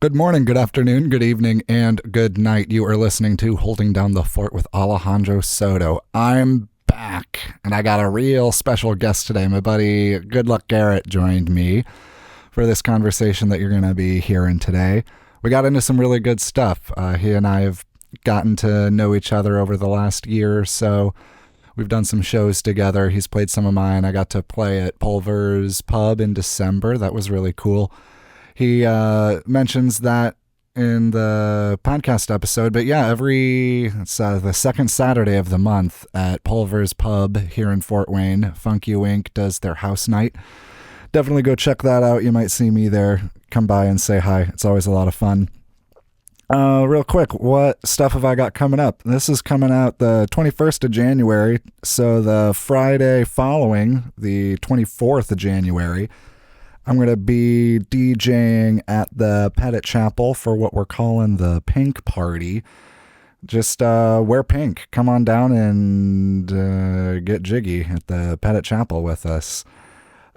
Good morning, good afternoon, good evening, and good night. You are listening to Holding Down the Fort with Alejandro Soto. I'm back, and I got a real special guest today. My buddy GoodLuckGarrett joined me for this conversation that you're going to be hearing today. We got into some really good stuff. He and I have gotten to know each other over the last year or so. We've done some shows together. He's played some of mine. I got to play at Pulver's Pub in December. That was really cool. He mentions that in the podcast episode, but yeah, it's the second Saturday of the month at Pulver's Pub here in Fort Wayne. Funky Wink does their house night. Definitely go check that out. You might see me there. Come by and say hi. It's always a lot of fun. Real quick, what stuff have I got coming up? This is coming out the 21st of January, so the Friday following, the 24th of January, I'm going to be DJing at the Pettit Chapel for what we're calling the Pink Party. Just wear pink. Come on down and get jiggy at the Pettit Chapel with us.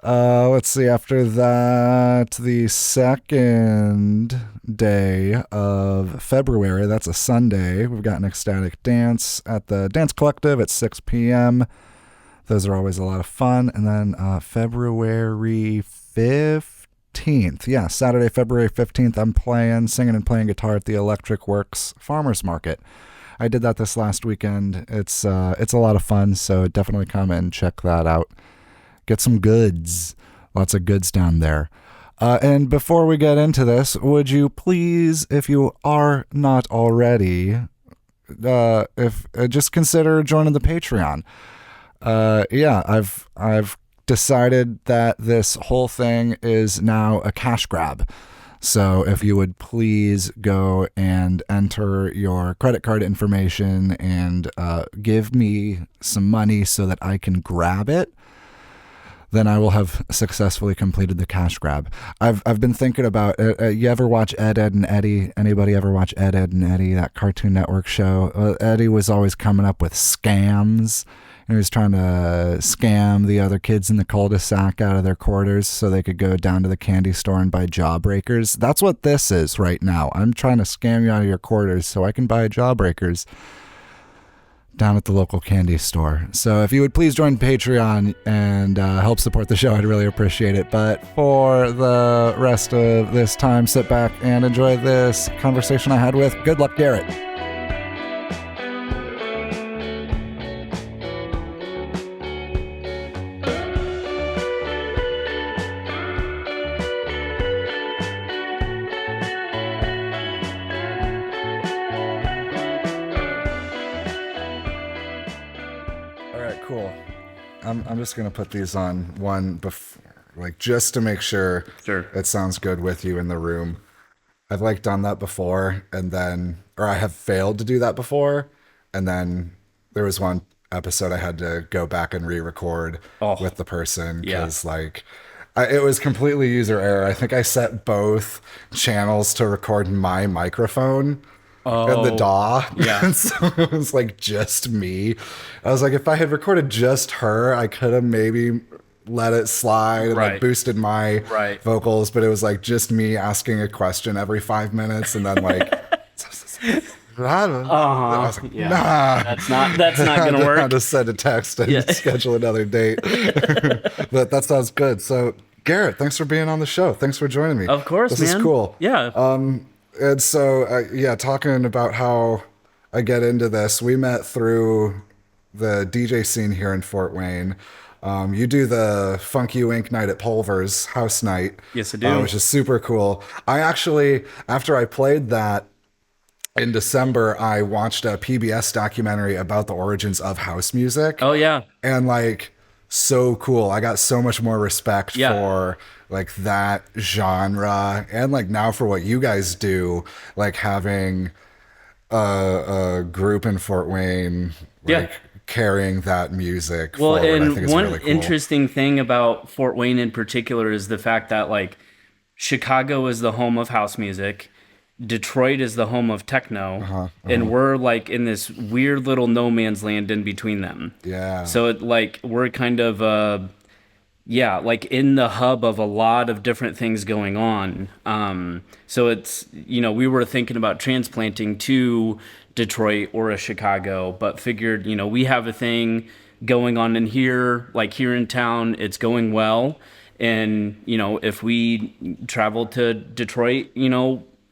Let's see, after that, the second day of February, that's a Sunday, we've got an ecstatic dance at the Dance Collective at 6 p.m. Those are always a lot of fun. And then February 15th. Yeah, Saturday, February 15th, I'm singing and playing guitar at the Electric Works Farmers Market. I did that this last weekend. It's a lot of fun, so definitely come and check that out. Get some goods. Lots of goods down there. And before we get into this, would you please, if you are not already, just consider joining the Patreon. I've decided that this whole thing is now a cash grab. So if you would please go and enter your credit card information and give me some money so that I can grab it, then I will have successfully completed the cash grab. I've been thinking about, you ever watch Ed, and Eddie? Anybody ever watch Ed, and Eddie, that Cartoon Network show? Eddie was always coming up with scams. And he was trying to scam the other kids in the cul-de-sac out of their quarters so they could go down to the candy store and buy Jawbreakers. That's what this is right now. I'm trying to scam you out of your quarters so I can buy Jawbreakers down at the local candy store. So if you would please join Patreon and help support the show, I'd really appreciate it. But for the rest of this time, sit back and enjoy this conversation I had with GoodLuckGarrett. Cool. I'm just going to put these on one just to make sure it sounds good with you in the room. I've done that before or I have failed to do that before. And then there was one episode I had to go back and re-record with the person because it was completely user error. I think I set both channels to record my microphone. And the DAW. Yeah. And so it was just me. I was like, if I had recorded just her, I could have maybe let it slide and boosted my vocals, but it was just me asking a question every 5 minutes and then I was like, nah. That's not gonna work. I just send a text and schedule another date. But that sounds good. So Garrett, thanks for being on the show. Thanks for joining me. Of course, this man. This is cool. Yeah. And so, talking about how I get into this, we met through the DJ scene here in Fort Wayne. You do the Funky Wink night at Pulver's house night. Yes, I do. Which is super cool. I actually, after I played that in December, I watched a PBS documentary about the origins of house music. Oh, yeah. And so cool. I got so much more respect for that genre and now for what you guys do, having a group in Fort Wayne carrying that music forward. And I think it's one really cool. Interesting thing about Fort Wayne in particular is the fact that Chicago is the home of house music, Detroit is the home of techno, and we're in this weird little no man's land in between them. Yeah. So we're kind of yeah, like in the hub of a lot of different things going on. So it's, we were thinking about transplanting to Detroit or a Chicago, but figured, we have a thing going on in here, like here in town, it's going well. And, if we travel to Detroit,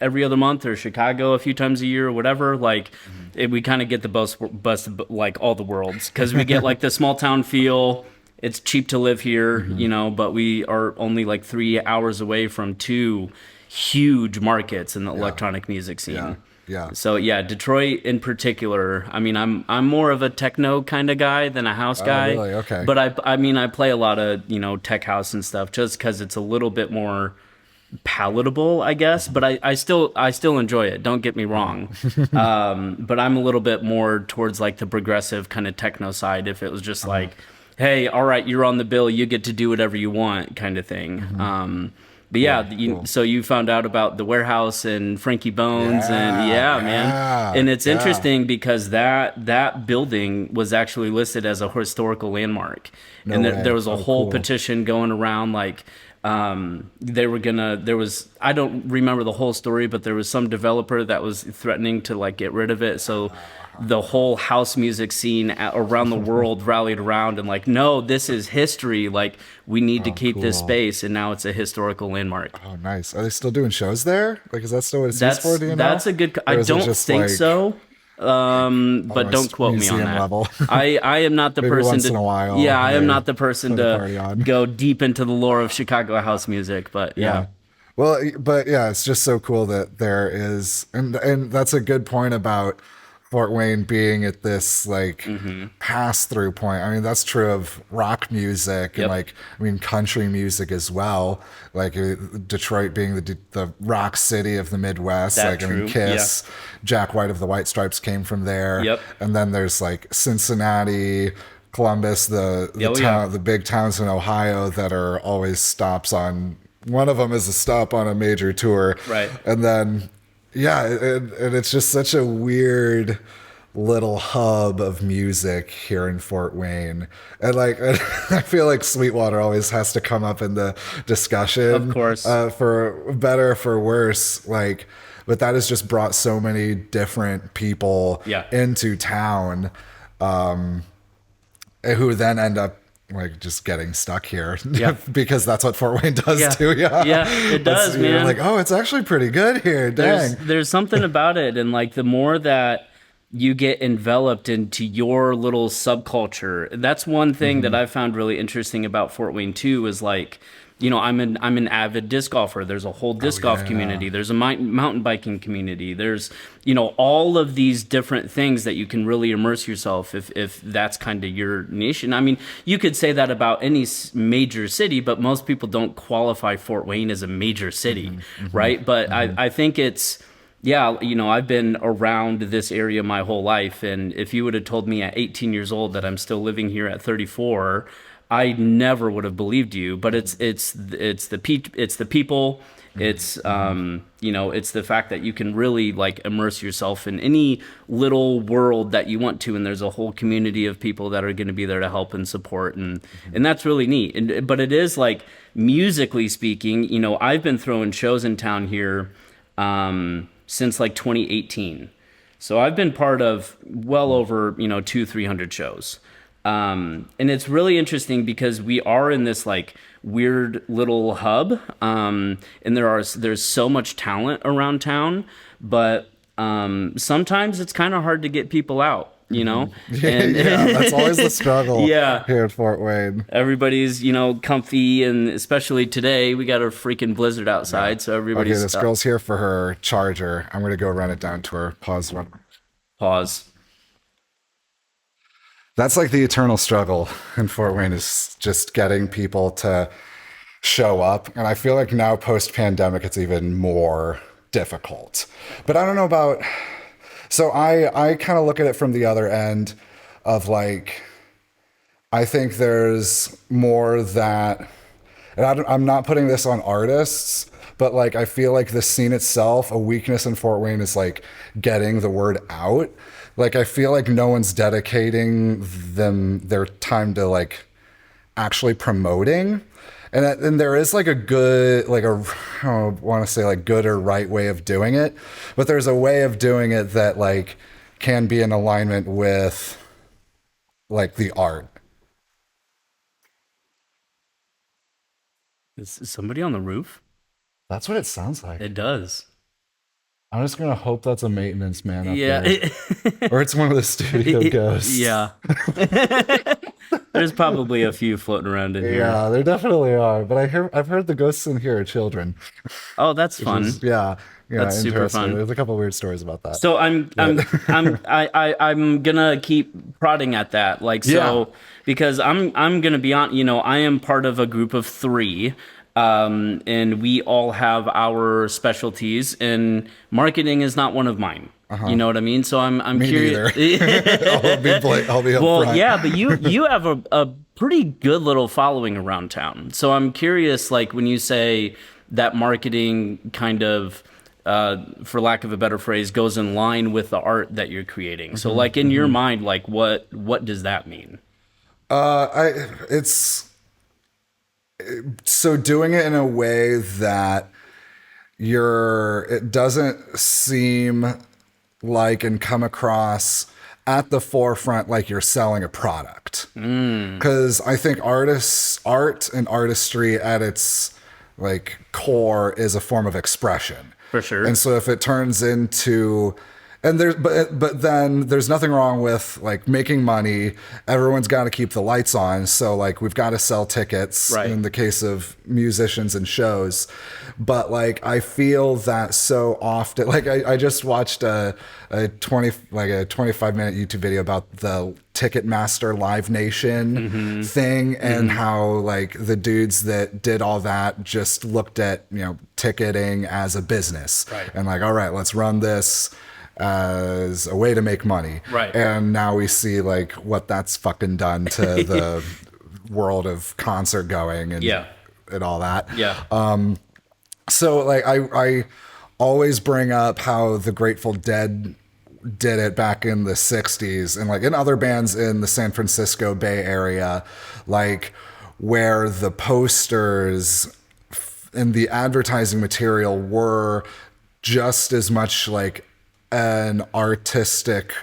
every other month or Chicago a few times a year or whatever, like we kind of get the best, like all the worlds, because we get like the small town feel. It's cheap to live here, but we are only like 3 hours away from two huge markets in the electronic music scene. Yeah. Yeah. So yeah, Detroit in particular. I mean, I'm more of a techno kind of guy than a house guy. Oh, really? Okay. But I play a lot of tech house and stuff just because it's a little bit more palatable, I guess. But I still enjoy it. Don't get me wrong. But I'm a little bit more towards like the progressive kind of techno side. If it was just like, hey, all right, you're on the bill, you get to do whatever you want, kind of thing. But yeah, Cool. so you found out about the warehouse and Frankie Bones, and man, and it's interesting because that building was actually listed as a historical landmark, No and way. there was a whole Cool. petition going around like. There was, I don't remember the whole story, but there was some developer that was threatening to like get rid of it. So the whole house music scene around the world rallied around and like, no, this is history. Like we need to keep this Cool. space. And now it's a historical landmark. Oh, nice. Are they still doing shows there? Like, is that still what it's used for? Do you know? That's a good, I Or is it don't just, think like, so. But almost don't quote me on museum that. level? I am not the Maybe person once to in a while, yeah, I am they not the person put a party to on. go deep into the lore of Chicago house music, but yeah. Well, but yeah, it's just so cool that there is, and that's a good point about Fort Wayne being at this like pass through point. I mean, that's true of rock music and Yep. like, I mean, country music as well. Like Detroit being the rock city of the Midwest. That Like, I mean, true, Kiss, Jack White of the White Stripes came from there. Yep. And then there's like Cincinnati, Columbus, the big towns in Ohio that are always stops on. One of them is a stop on a major tour. Right. And then, yeah, and it's just such a weird little hub of music here in Fort Wayne. And like, I feel like Sweetwater always has to come up in the discussion. Of course. For better or for worse. Like, but that has just brought so many different people Yeah. into town, who then end up like just getting stuck here. Yeah. Because that's what Fort Wayne does Yeah. too. Yeah. Yeah, it does, You're man. like, oh, it's actually pretty good here. Dang. There's something about it, and like the more that you get enveloped into your little subculture, that's one thing that I found really interesting about Fort Wayne too. Is like, I'm an avid disc golfer. There's a whole disc golf community. There's a mountain biking community. There's all of these different things that you can really immerse yourself if that's kind of your niche. And I mean, you could say that about any major city, but most people don't qualify Fort Wayne as a major city, right? But I think it's. Yeah, I've been around this area my whole life, and if you would have told me at 18 years old that I'm still living here at 34, I never would have believed you. But it's the people, it's it's the fact that you can really like immerse yourself in any little world that you want to, and there's a whole community of people that are going to be there to help and support, and that's really neat. But it is like musically speaking, I've been throwing shows in town here. Since like 2018. So I've been part of well over, 200-300 shows. And it's really interesting because we are in this like weird little hub. And there's so much talent around town, but sometimes it's kind of hard to get people out. And, Yeah, that's always the struggle Yeah. here at Fort Wayne. Everybody's, comfy, and especially today, we got a freaking blizzard outside, so everybody's Okay, this girl's here for her charger. I'm going to go run it down to her. Pause one. pause. That's like the eternal struggle in Fort Wayne, is just getting people to show up. And I feel like now post-pandemic, it's even more difficult. But I don't know about... So I kind of look at it from the other end of like, I think there's more that, and I'm not putting this on artists, but like, I feel like the scene itself, a weakness in Fort Wayne is like getting the word out. Like, I feel like no one's dedicating their time to like actually promoting. And there is like a good, like a, I don't want to say like good or right way of doing it, but there's a way of doing it that like can be in alignment with like the art. Is somebody on the roof? That's what it sounds like. It does. I'm just gonna hope that's a maintenance man up Yeah. there, or it's one of the studio ghosts. Yeah. There's probably a few floating around in here. Yeah, there definitely are. But I've heard the ghosts in here are children. Oh, that's which fun. is- yeah, That's super interesting. fun. There's a couple weird stories about that. So I'm gonna keep prodding at that, like, so Yeah. because I'm gonna be on, you know, I am part of a group of 3, and we all have our specialties, and marketing is not one of mine. You know what I mean? So I'm Me curious. neither. I'll be Well, upfront. yeah, but you have a pretty good little following around town. So I'm curious, like, when you say that marketing kind of, for lack of a better phrase, goes in line with the art that you're creating. So, like, in your mind, like, what does that mean? It's so doing it in a way that it doesn't seem like and come across at the forefront like you're selling a product. Because I think art and artistry at its like core is a form of expression. For sure. And so if it turns into but then there's nothing wrong with like making money. Everyone's got to keep the lights on. So like we've got to sell tickets Right. in the case of musicians and shows. But like I feel that so often, like I just watched a 25-minute YouTube video about the Ticketmaster Live Nation thing and how like the dudes that did all that just looked at, you know, ticketing as a business. Right. And like, all right, let's run this as a way to make money. Right. And now we see like what that's fucking done to the world of concert going and and all that. Yeah. So like I always bring up how the Grateful Dead did it back in the 60s and like in other bands in the San Francisco Bay Area, like where the posters and the advertising material were just as much like an artistic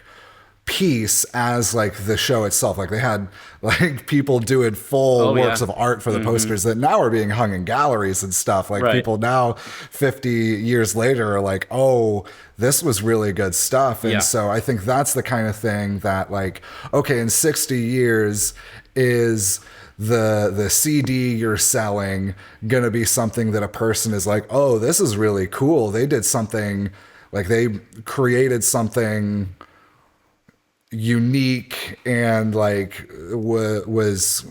piece as like the show itself. Like they had like people doing full works of art for the posters that now are being hung in galleries and stuff. Like people now 50 years later are like, oh, this was really good stuff. And so I think that's the kind of thing that like, okay, in 60 years is the CD you're selling gonna be something that a person is like, oh, this is really cool. They did something, like they created something unique and like was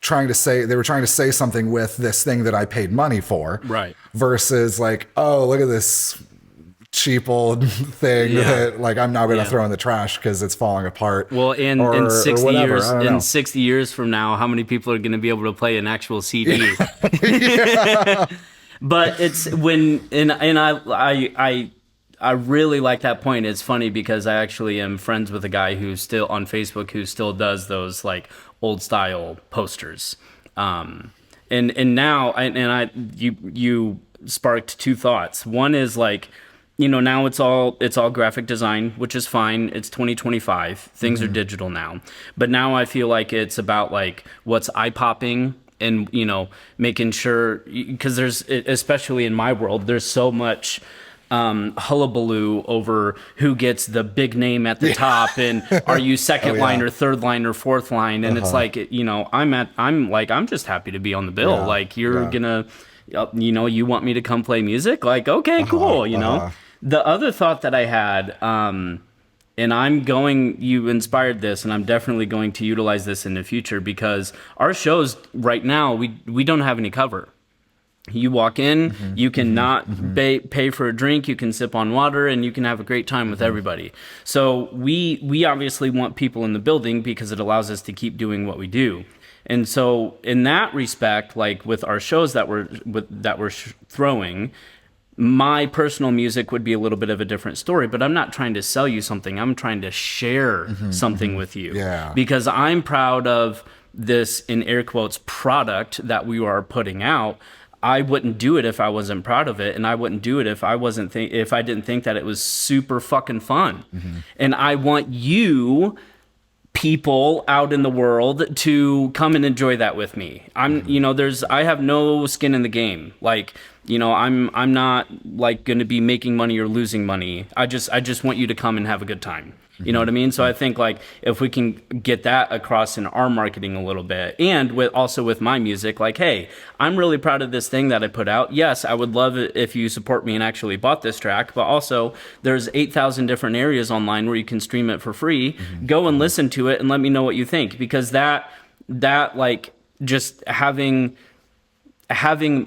trying to say, they were trying to say something with this thing that I paid money for. Right. Versus like, oh, look at this cheap old thing that like I'm now going to throw in the trash because it's falling apart. Well, in or 60 whatever. years, I don't know. in 60 years from now, how many people are going to be able to play an actual CD? But it's when and I really like that point. It's funny because I actually am friends with a guy who's still on Facebook who still does those like old style posters. And now you sparked 2 thoughts. One is like, you know, now it's all graphic design, which is fine. It's 2025. Things are digital now. But now I feel like it's about like what's eye-popping and, you know, making sure, because there's, especially in my world, there's so much hullabaloo over who gets the big name at the top and are you second line or third line or fourth line. And it's like, you know, I'm just happy to be on the bill. Like you're gonna, you know, you want me to come play music? Like, okay, cool. You know, the other thought that I had, and you inspired this, and I'm definitely going to utilize this in the future because our shows right now, we don't have any cover. You walk in, you can not pay for a drink, you can sip on water, and you can have a great time with everybody. So we obviously want people in the building because it allows us to keep doing what we do. And so in that respect, like with our shows that we're throwing, my personal music would be a little bit of a different story, but I'm not trying to sell you something. I'm trying to share something with you. Yeah. Because I'm proud of this, in air quotes, product that we are putting out, I wouldn't do it if I wasn't proud of it, and I wouldn't do it if I didn't think that it was super fucking fun. And I want you people out in the world to come and enjoy that with me. I have no skin in the game. Like, I'm not like going to be making money or losing money. I just want you to come and have a good time. You know what I mean? So I think like if we can get that across in our marketing a little bit, and with my music, like, hey, I'm really proud of this thing that I put out. Yes, I would love it if you support me and actually bought this track, but also there's 8,000 different areas online where you can stream it for free. Go and listen to it and let me know what you think, because that like just having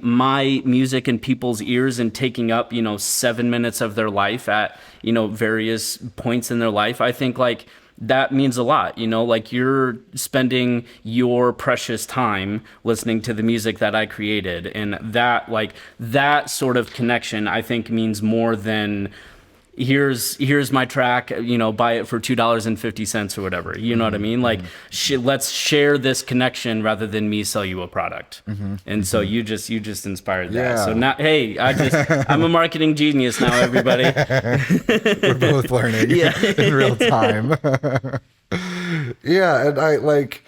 my music in people's ears and taking up 7 minutes of their life at various points in their life, I think like that means a lot. Like you're spending your precious time listening to the music that I created, and that sort of connection I think means more than here's my track, buy it for $2.50 or whatever. You know what I mean? Like, let's share this connection rather than me sell you a product. And so you just inspired that. Yeah. So now, hey, I'm a marketing genius now, everybody. We're both learning in real time. Yeah, and I like,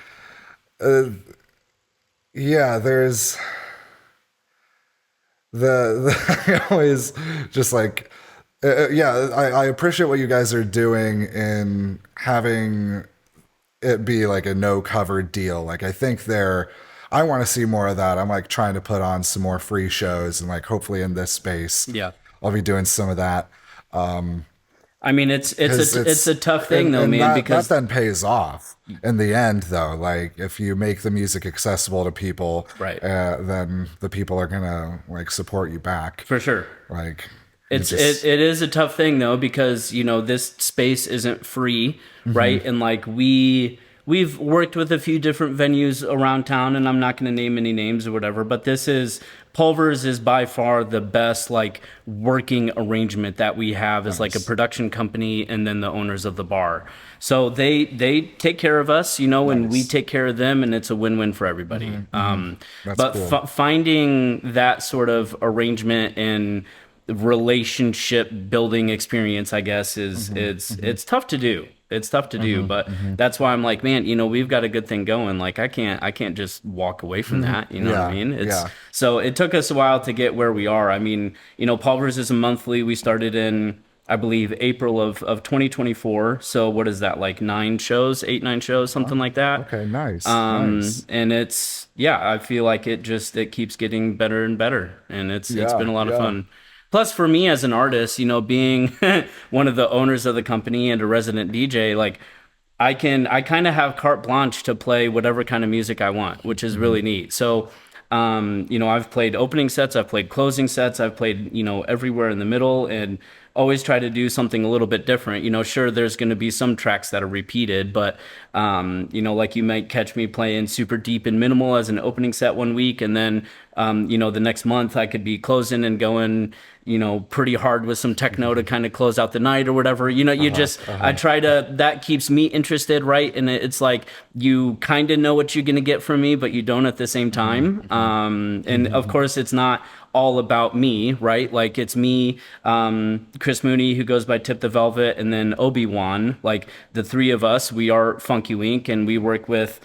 there's I always just like. I appreciate what you guys are doing in having it be like a no cover deal. Like I think I want to see more of that. I'm like trying to put on some more free shows, and like hopefully in this space, I'll be doing some of that. I mean, it's a tough thing though, man, because that then pays off in the end though. Like if you make the music accessible to people, right, then the people are gonna like support you back for sure. Like. It is a tough thing though, because this space isn't free, right? And like we've worked with a few different venues around town, and I'm not going to name any names or whatever, but Pulver's is by far the best like working arrangement that we have as like a production company, and then the owners of the bar. So they take care of us, and we take care of them, and it's a win-win for everybody. But cool. Finding that sort of arrangement and relationship building experience, I guess, it's tough to do. It's tough to do, but that's why I'm like, man, we've got a good thing going. Like I can't just walk away from that. You know what I mean? So it took us a while to get where we are. I mean, Pulver's is a monthly. We started in, I believe, April of 2024. So what is that, like 9 shows, 8-9 shows, something like that? Okay, nice. And it's, I feel like it keeps getting better and better, and it's been a lot of fun. Plus, for me as an artist, being one of the owners of the company and a resident DJ, like I kind of have carte blanche to play whatever kind of music I want, which is really neat. So, I've played opening sets, I've played closing sets, I've played, everywhere in the middle, and always try to do something a little bit different. Sure, there's going to be some tracks that are repeated, but, like you might catch me playing super deep and minimal as an opening set one week, and then, the next month I could be closing and going, pretty hard with some techno to kind of close out the night or whatever. I try to, that keeps me interested, right? And it's like, you kind of know what you're going to get from me, but you don't at the same time. And of course, it's not all about me, right? Like it's me, Chris Mooney, who goes by Tip the Velvet, and then Obi-Wan. Like the three of us, we are Funky Wink, and we work with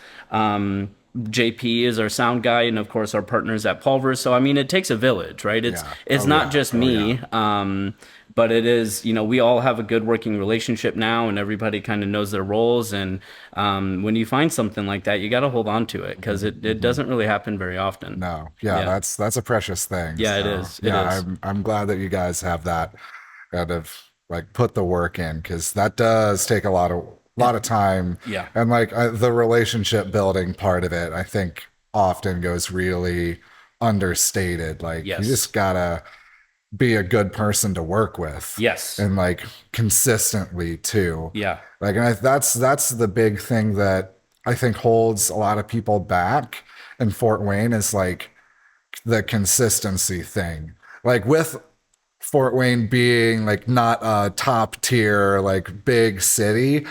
JP is our sound guy, and of course our partners at Pulver. So I mean, it takes a village, right? It's not just me, but it is, we all have a good working relationship now, and everybody kind of knows their roles. And when you find something like that, you got to hold on to it, because it doesn't really happen very often. No, that's a precious thing. Yeah, so, it is. I'm glad that you guys have that kind of like put the work in, because that does take a lot of time. And like the relationship building part of it, I think often goes really understated. Like you just gotta be a good person to work with. And like consistently too. Like, and that's the big thing that I think holds a lot of people back in Fort Wayne, is like the consistency thing. Like with Fort Wayne being like not a top tier, like big city,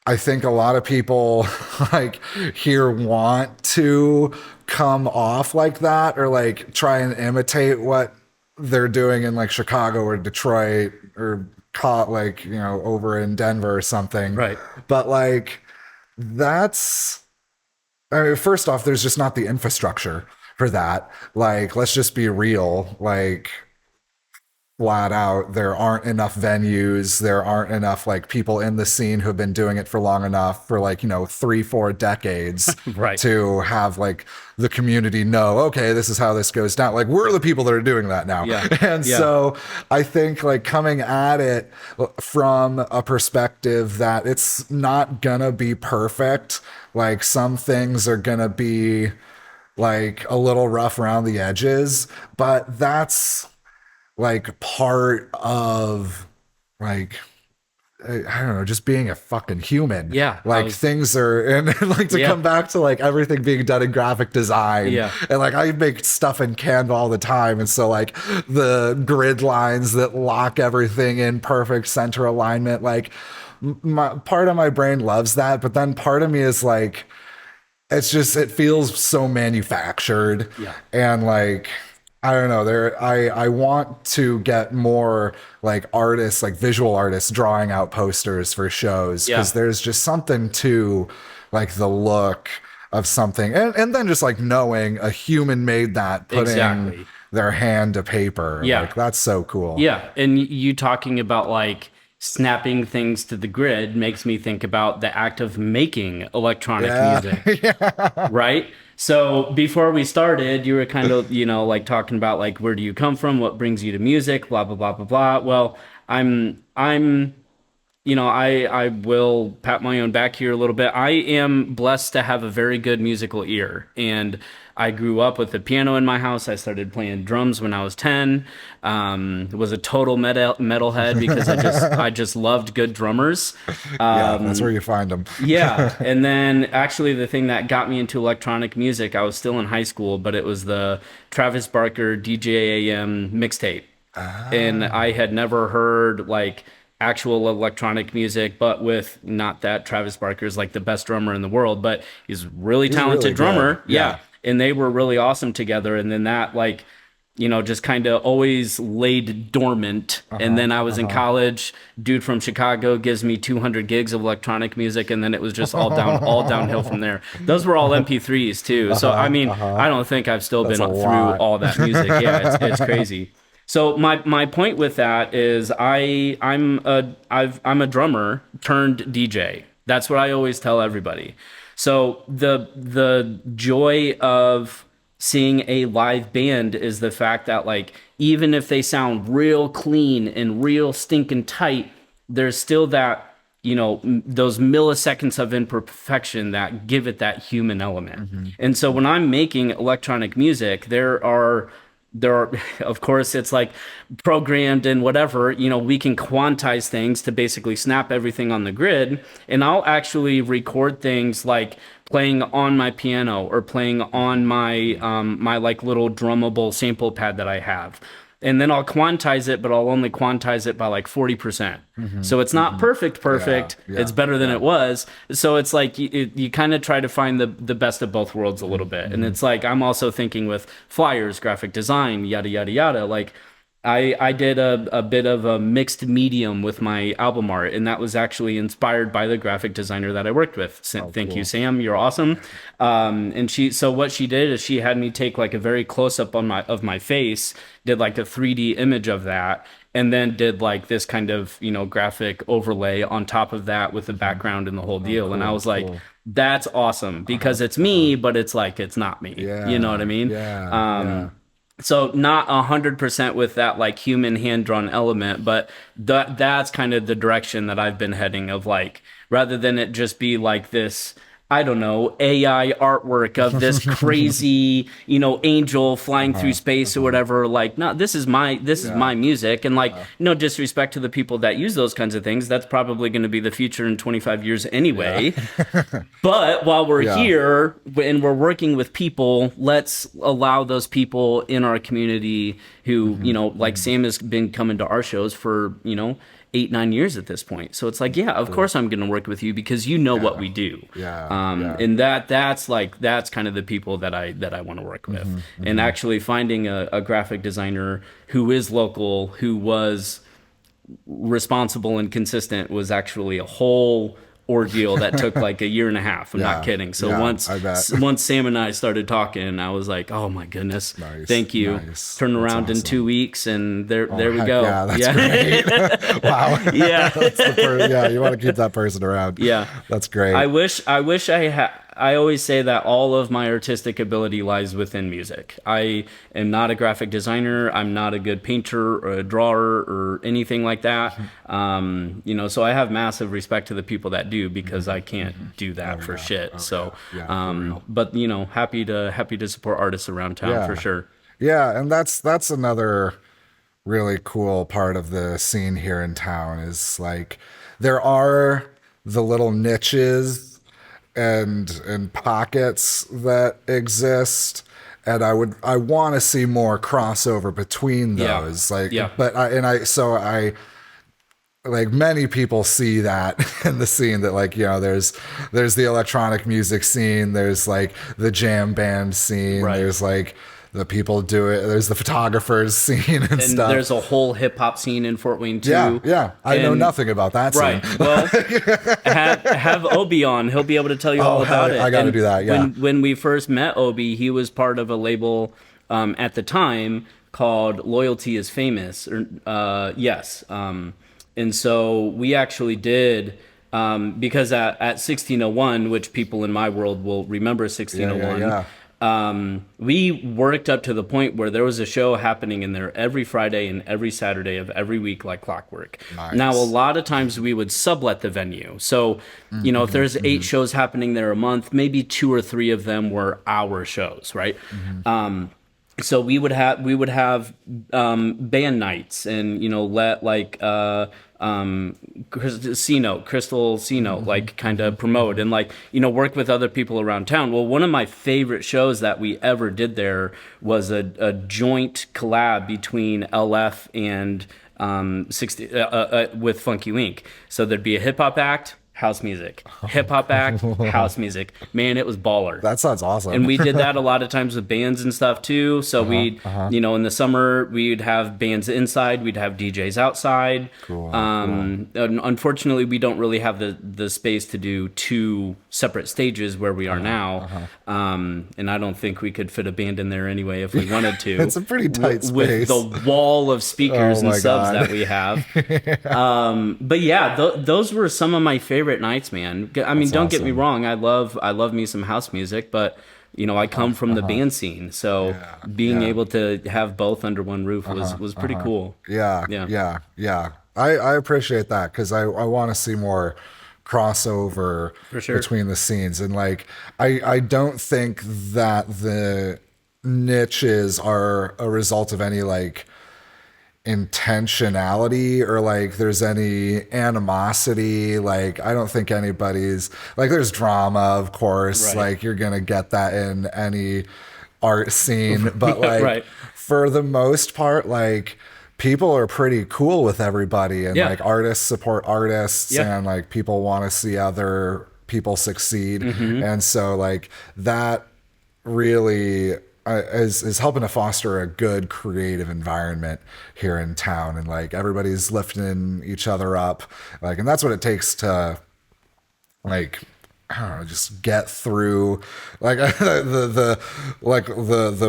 I think a lot of people like here want to come off like that or like try and imitate what they're doing in like Chicago or Detroit or caught like, over in Denver or something. Right. But like that's I mean, first off, there's just not the infrastructure for that. Like, let's just be real. Like, flat out, there aren't enough venues. There aren't enough like people in the scene who've been doing it for long enough for like, 3, 4 decades Right. to have like the community know, okay, this is how this goes down. Like, we're the people that are doing that now. Yeah. And Yeah. so I think like coming at it from a perspective that it's not gonna be perfect. Like, some things are gonna be like a little rough around the edges, but that's like part of like I don't know, just being a fucking human. Yeah, Like things are, and like to Yeah. come back to like everything being done in graphic design. Yeah. And like I make stuff in Canva all the time. And so like the grid lines that lock everything in perfect center alignment, like part of my brain loves that. But then part of me is like, it feels so manufactured. Yeah. And like, I don't know, I want to get more like artists, like visual artists drawing out posters for shows because Yeah. there's just something to like the look of something and then just like knowing a human made that, putting Exactly. their hand to paper. Yeah. Like that's so cool. Yeah, and you talking about like snapping things to the grid makes me think about the act of making electronic music, right? So before we started, you were kind of, like talking about like where do you come from, what brings you to music, blah blah blah blah blah. Well, I'm I will pat my own back here a little bit. I am blessed to have a very good musical ear, and I grew up with a piano in my house. I started playing drums when I was 10. Was a total metalhead because I just loved good drummers. Yeah, that's where you find them. Yeah, and then actually the thing that got me into electronic music, I was still in high school, but it was the Travis Barker DJAM mixtape. And I had never heard like actual electronic music, but with not that Travis Barker is like the best drummer in the world, but he's a really talented really drummer. good. Yeah. And they were really awesome together. And then that like, just kind of always laid dormant. And then I was in college. Dude from Chicago gives me 200 gigs of electronic music, and then it was just all downhill from there. Those were all MP3s too. So I mean, I don't think I've still been That's a through lot. all that music. Yeah, it's crazy. So my point with that is I'm a drummer turned DJ. That's what I always tell everybody. So the joy of seeing a live band is the fact that like even if they sound real clean and real stinking tight, there's still that those milliseconds of imperfection that give it that human element. And so when I'm making electronic music, there are of course it's like programmed and whatever, we can quantize things to basically snap everything on the grid, and I'll actually record things like playing on my piano or playing on my my like little drummable sample pad that I have. And then I'll quantize it, but I'll only quantize it by like 40%. So it's not perfect. Yeah, It's better than it was. So it's like you kind of try to find the best of both worlds a little bit. And it's like I'm also thinking with flyers, graphic design, yada, yada, yada. Like I did a bit of a mixed medium with my album art, and that was actually inspired by the graphic designer that I worked with. Thank you, Sam. You're awesome. And so what she did is she had me take like a very close up of my face, did like a 3D image of that, and then did like this kind of graphic overlay on top of that with the background and the whole deal. And I was like, that's awesome because it's me, but it's like it's not me. Yeah. You know what I mean? Yeah. So not 100% with that like human hand-drawn element, but that's kind of the direction that I've been heading of like, rather than it just be like this I don't know, AI artwork of this crazy, angel flying through space or whatever. Like, no, this is my music. And like, no disrespect to the people that use those kinds of things. That's probably going to be the future in 25 years anyway. But while we're here and we're working with people, let's allow those people in our community who, like Sam has been coming to our shows for, 8-9 years at this point. So it's like, of course I'm going to work with you because you know what we do. And that's kind of the people that I want to work with. And actually finding a graphic designer who is local, who was responsible and consistent was actually a whole ordeal that took like a year and a half. I'm not kidding. So once Sam and I started talking, I was like, oh my goodness, thank you. Turn around in 2 weeks and there we go. Yeah, that's great. Wow. Yeah. You want to keep that person around. Yeah. That's great. I always say that all of my artistic ability lies within music. I am not a graphic designer. I'm not a good painter or a drawer or anything like that. So I have massive respect to the people that do because I can't do that for shit. So, but happy to support artists around town for sure. Yeah, and that's another really cool part of the scene here in town is like there are the little niches and pockets that exist, and I want to see more crossover between those. But I like many people see that in the scene that like there's the electronic music scene, there's like the jam band scene, there's like the people do it. There's the photographers scene and stuff. There's a whole hip hop scene in Fort Wayne too. Yeah. I know nothing about that scene. Right. Well, have Obi on. He'll be able to tell you all about it. I got to do that. Yeah. When we first met Obi, he was part of a label at the time called Loyalty is Famous. And so we actually did. Because at 1601, which people in my world will remember 1601, we worked up to the point where there was a show happening in there every Friday and every Saturday of every week like clockwork. Nice. Now, a lot of times we would sublet the venue. So, if there's 8 shows happening there a month, maybe 2 or 3 of them were our shows, right? So we would have band nights and let like Crystal Cino like kind of promote and like work with other people around town. Well, one of my favorite shows that we ever did there was a joint collab between LF and 60 with Funky Link. So there'd be a hip hop act, house music, hip hop act, house music. Man, it was baller. That sounds awesome. And we did that a lot of times with bands and stuff too. So we'd, in the summer we'd have bands inside, we'd have DJs outside. Cool. Unfortunately, we don't really have the space to do 2 separate stages where we are now. And I don't think we could fit a band in there anyway if we wanted to. It's a pretty tight space. With the wall of speakers and subs that we have. But yeah, those were some of my favorite nights, man. I mean, don't get me wrong. I love me some house music, but I come from the band scene, so being able to have both under one roof was pretty cool. Yeah. I appreciate that because I want to see more crossover between the scenes, and like I don't think that the niches are a result of any like intentionality or like there's any animosity. Like I don't think anybody's like there's drama, of course, like you're gonna get that in any art scene, but like for the most part, like people are pretty cool with everybody, and like artists support artists, and like people want to see other people succeed, and so like that really is helping to foster a good creative environment here in town, and like everybody's lifting each other up, like, and that's what it takes to like I don't know, just get through like the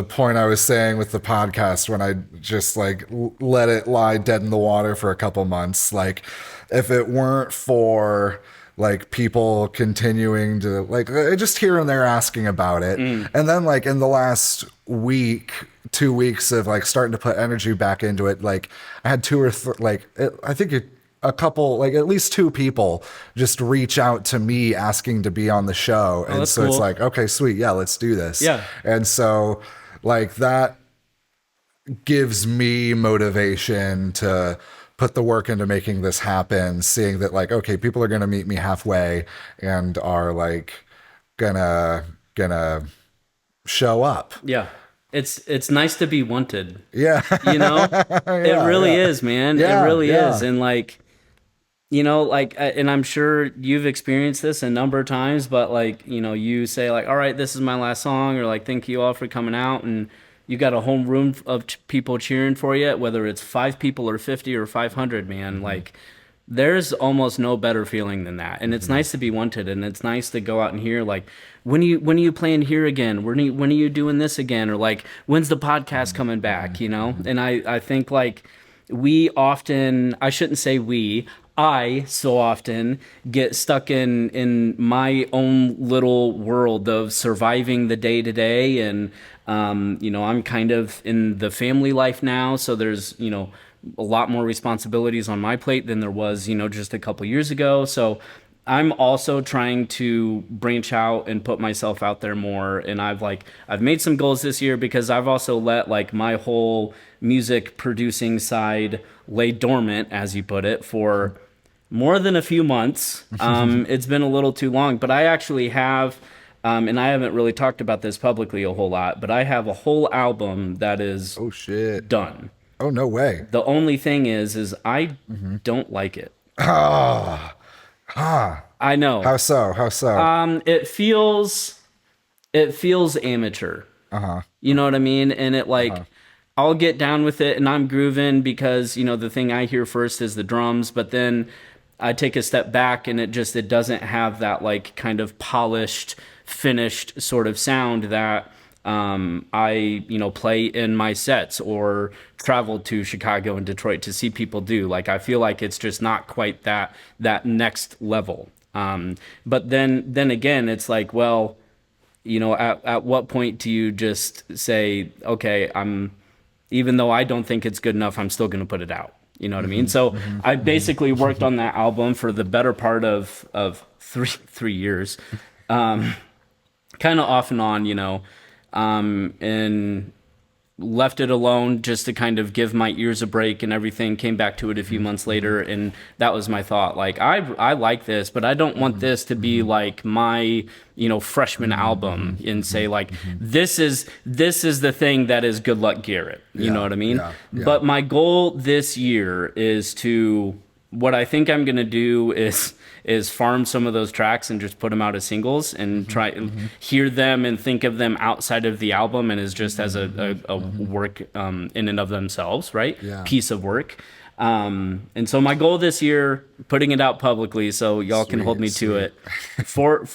point I was saying with the podcast when I just like let it lie dead in the water for a couple months. Like if it weren't for like people continuing to like just here and there asking about it, and then like in the last week, 2 weeks of like starting to put energy back into it, like I had 2 or 3 like I think a couple, like at least two people just reach out to me asking to be on the show. And so it's cool. like, okay, sweet. Yeah, let's do this. Yeah. And so like that gives me motivation to put the work into making this happen, seeing that like, okay, people are going to meet me halfway and are like gonna show up. Yeah. It's nice to be wanted. Yeah. You know, it really is, man. Yeah, it really yeah. is. And like, you know, like, and I'm sure you've experienced this a number of times, but like, you know, you say like, all right, this is my last song, or like, thank you all for coming out. And you got a whole room of people cheering for you, whether it's 5 people or 50 or 500, man. Mm-hmm. Like, there's almost no better feeling than that. And it's Mm-hmm. nice to be wanted, and it's nice to go out and hear like, when are you playing here again? When are you doing this again? Or like, when's the podcast coming back? You know? And I think like we often, I shouldn't say we, I so often get stuck in my own little world of surviving the day to day. And, you know, I'm kind of in the family life now. So there's, you know, a lot more responsibilities on my plate than there was, you know, just a couple years ago. So I'm also trying to branch out and put myself out there more. And I've made some goals this year because I've also let like my whole music producing side lay dormant, as you put it, for more than a few months. It's been a little too long, but I actually have, and I haven't really talked about this publicly a whole lot, but I have a whole album that is Oh shit. done. Oh, no way. The only thing is I don't like it. Ah. I know. How so? How so? It feels amateur. You know what I mean? And it like, I'll get down with it and I'm grooving because, you know, the thing I hear first is the drums, but then I take a step back and it doesn't have that like kind of polished, finished sort of sound that I, you know, play in my sets or travel to Chicago and Detroit to see people do. Like, I feel like it's just not quite that next level. But then again, it's like, well, you know, at what point do you just say, okay, even though I don't think it's good enough, I'm still going to put it out. You know what I mean? So I basically worked on that album for the better part of 3 years, kind of off and on, you know, and left it alone just to kind of give my ears a break and everything. Came back to it a few months later, and that was my thought. Like, I like this, but I don't want this to be like my, you know, freshman album and say like, this is the thing that is Good Luck Garrett. You know what I mean? Yeah. But my goal this year is what I think I'm gonna do is farm some of those tracks and just put them out as singles and try and hear them and think of them outside of the album and as just as a work in and of themselves, right? Yeah. Piece of work. And so my goal this year, putting it out publicly so y'all can hold me to it, for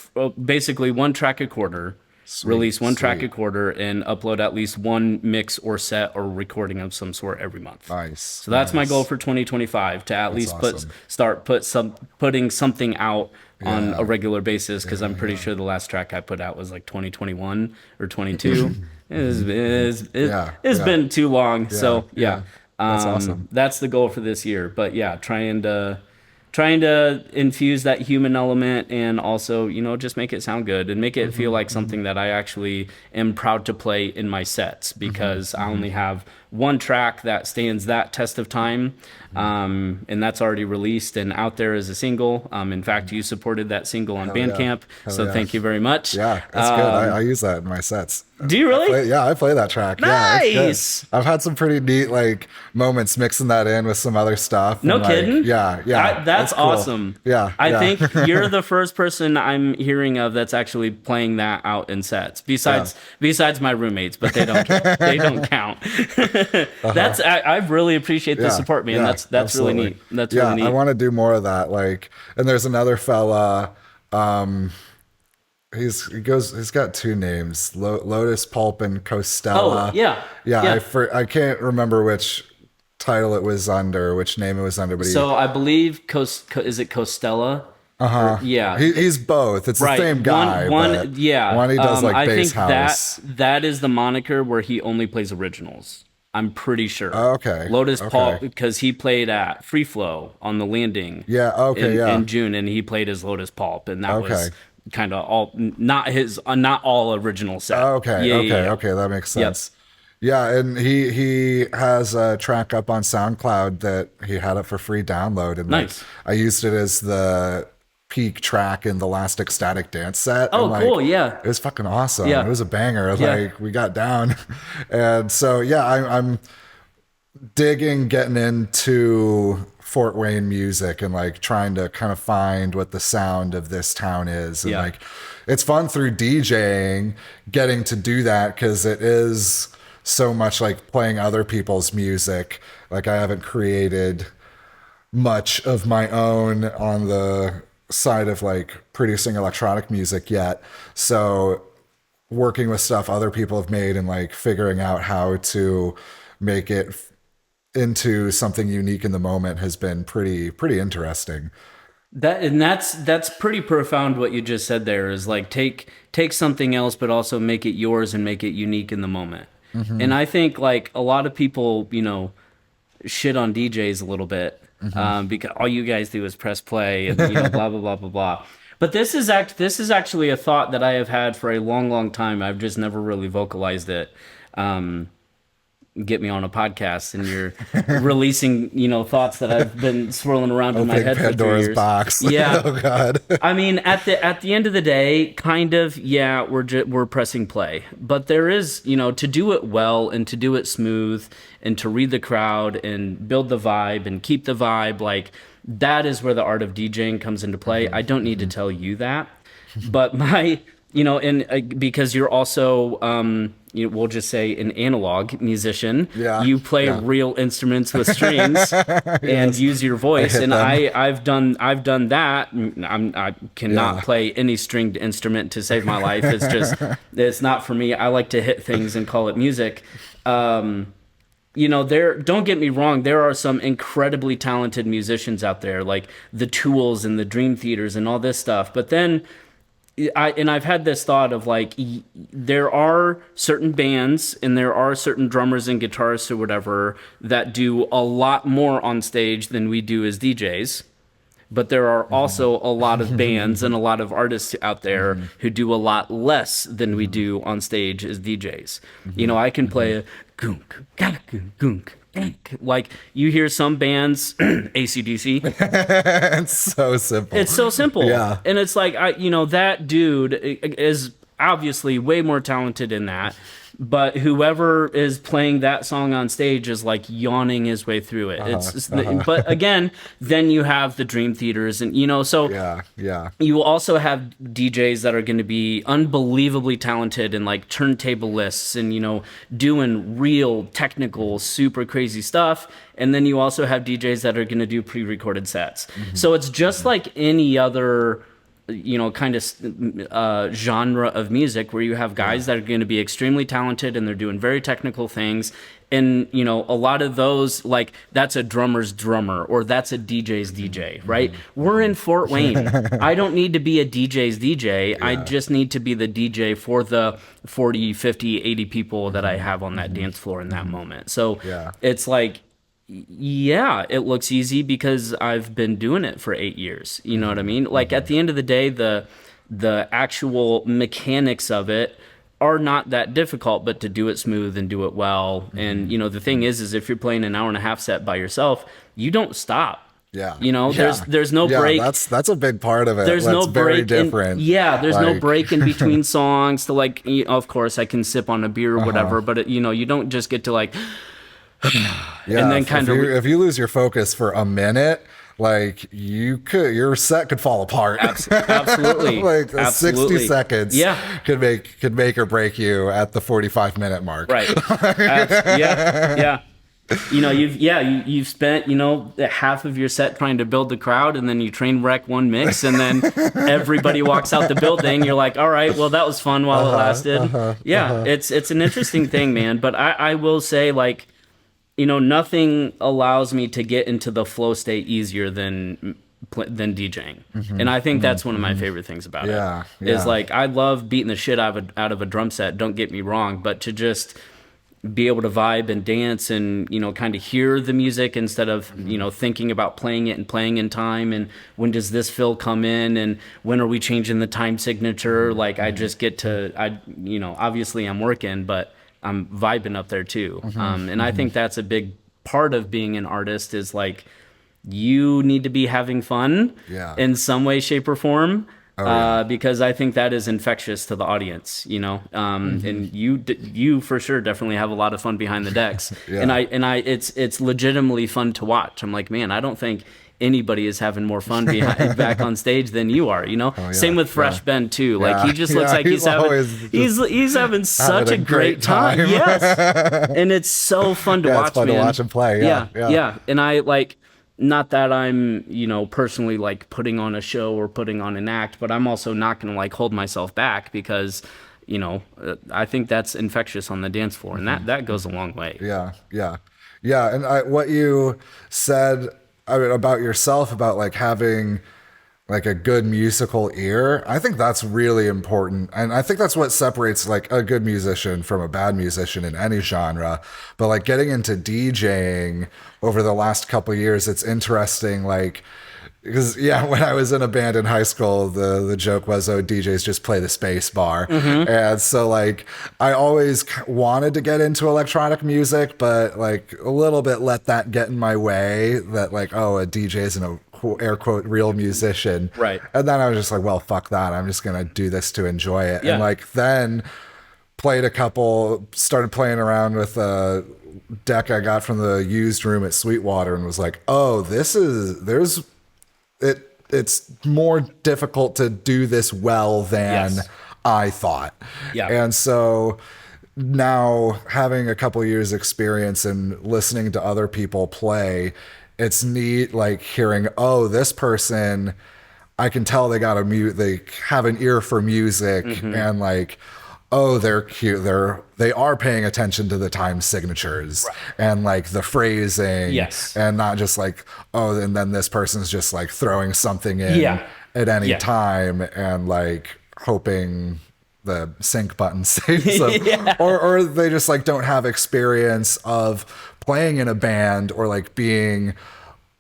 basically 1 track a quarter. Release 1 track a quarter and upload at least 1 mix or set or recording of some sort every month. Nice. So that's my goal for 2025, to at least awesome. putting something out on a regular basis, because I'm pretty sure the last track I put out was like 2021 or 22. It's been too long. So yeah. That's awesome. That's the goal for this year. But yeah, trying to infuse that human element and also, you know, just make it sound good and make it feel like something that I actually am proud to play in my sets, because I only have 1 track that stands that test of time, and that's already released and out there as a single. In fact, you supported that single on Bandcamp, so thank you very much. Yeah, that's good. I use that in my sets. Do you really? I play that track. Nice. Yeah, it's good. I've had some pretty neat like moments mixing that in with some other stuff. No and, kidding? Yeah. That's cool. awesome. Yeah. I think you're the first person I'm hearing of that's actually playing that out in sets. Besides my roommates, but they don't count. I really appreciate the support, man. That's absolutely. Really neat. That's really neat. I want to do more of that. Like, and there's another fella. He's got 2 names, Lotus Pulp and Costella. Oh, yeah. I can't remember which title it was under, which name it was under, but so I believe is it Costella? Yeah. He's both. It's the same guy. One he does like I bass think house. that is the moniker where he only plays originals. I'm pretty sure. Okay. Lotus Okay. Pulp, because he played at Free Flow on the Landing. Yeah. Okay. In June, and he played as Lotus Pulp, and that was Okay. kind of all not all original set. Okay. Okay. That makes sense. Yeah, and he has a track up on SoundCloud that he had up for free download, and Nice. I used it as the peak track in the last Ecstatic Dance set. Oh, and cool, yeah. It was fucking awesome. Yeah. It was a banger. Yeah. Like, we got down. And so, yeah, I'm digging getting into Fort Wayne music and like trying to kind of find what the sound of this town is. And like, it's fun through DJing, getting to do that, because it is so much like playing other people's music. Like, I haven't created much of my own on the side of like producing electronic music yet. So working with stuff other people have made and like figuring out how to make it into something unique in the moment has been pretty interesting. That's pretty profound what you just said there, is like take something else but also make it yours and make it unique in the moment. And I think like a lot of people, shit on DJs a little bit, because all you guys do is press play and blah blah blah blah blah. But this is actually a thought that I have had for a long time. I've just never really vocalized it. Get me on a podcast and you're releasing thoughts that I've been swirling around in my head Pandora's for 3 years. box. Yeah. Oh God. I mean, at the end of the day, kind of, yeah, we're pressing play, but there is, to do it well and to do it smooth and to read the crowd and build the vibe and keep the vibe, like that is where the art of DJing comes into play. I don't need to tell you that, but my, because you're also, we'll just say an analog musician. Yeah, you play real instruments with strings and use your voice. And I've done that. I cannot play any stringed instrument to save my life. It's just, it's not for me. I like to hit things and call it music. Don't get me wrong, there are some incredibly talented musicians out there, like the Tools and the Dream Theaters and all this stuff. But then I've had this thought of like, there are certain bands and there are certain drummers and guitarists or whatever that do a lot more on stage than we do as DJs. But there are also a lot of bands and a lot of artists out there who do a lot less than we do on stage as DJs. I can play a gunk, gunk, like you hear some bands, AC/DC. It's so simple. It's so simple. Yeah. And it's like, that dude is obviously way more talented in that. But whoever is playing that song on stage is like yawning his way through it. But again, then you have the Dream Theaters and, so you will also have DJs that are going to be unbelievably talented and like turntable lists and, doing real technical, super crazy stuff. And then you also have DJs that are going to do pre-recorded sets. So it's just like any other kind of genre of music where you have guys that are going to be extremely talented and they're doing very technical things. And, a lot of those, like, that's a drummer's drummer or that's a DJ's DJ, right? We're in Fort Wayne. I don't need to be a DJ's DJ. I just need to be the DJ for the 40, 50, 80 people that I have on that dance floor in that moment. So it's like, it looks easy because I've been doing it for 8 years. You know what I mean? Like at the end of the day, the actual mechanics of it are not that difficult, but to do it smooth and do it well. And, the thing is if you're playing an hour and a half set by yourself, you don't stop. Yeah. There's no break. That's a big part of it. There's no break. Very different. There's no break in between songs to like, of course I can sip on a beer or whatever, but you don't just get to like, and then if you lose your focus for a minute, like your set could fall apart. Absolutely. Like Absolutely. 60 seconds could make or break you at the 45-minute mark. Right. Yeah. You've spent, half of your set trying to build the crowd, and then you train wreck one mix, and then everybody walks out the building. You're like, all right, well, that was fun while it lasted. It's an interesting thing, man. But I will say, like, nothing allows me to get into the flow state easier than DJing. And I think that's one of my favorite things about it. Is like, I love beating the shit out of a drum set, don't get me wrong, but to just be able to vibe and dance and, kind of hear the music instead of, thinking about playing it and playing in time. And when does this fill come in and when are we changing the time signature? Like I just get to, obviously I'm working, but I'm vibing up there too. And I think that's a big part of being an artist is like, you need to be having fun in some way, shape, or form. Because I think that is infectious to the audience, and you for sure definitely have a lot of fun behind the decks, and it's legitimately fun to watch. I'm like, man, I don't think anybody is having more fun back on stage than you are, Same with Fresh Ben too. Like he just looks like he's having such a great time. Yes, and it's so fun to watch. It's fun to watch him play. Yeah. And I like. Not that I'm, personally like putting on a show or putting on an act, but I'm also not going to like hold myself back because, I think that's infectious on the dance floor, and that goes a long way. Yeah. And what you said about yourself, about like having like a good musical ear, I think that's really important. And I think that's what separates like a good musician from a bad musician in any genre. But like getting into DJing over the last couple of years, it's interesting. Like, because when I was in a band in high school, the joke was, oh, DJs just play the space bar. And so like I always wanted to get into electronic music, but like a little bit let that get in my way, that like, oh, a DJ isn't a air quote real musician. Right. And then I was just like, well, fuck that. I'm just going to do this to enjoy it. And like then started playing around with a deck I got from the used room at Sweetwater and was like, oh, it's more difficult to do this well than I thought. Yeah. And so now having a couple years experience and listening to other people play, it's neat, like hearing, oh, this person, I can tell they got they have an ear for music, and like, oh, they're cute. They are paying attention to the time signatures and like the phrasing, and not just like, oh, and then this person's just like throwing something in at any time and like hoping the sync button saves them, or they just like don't have experience of playing in a band or like being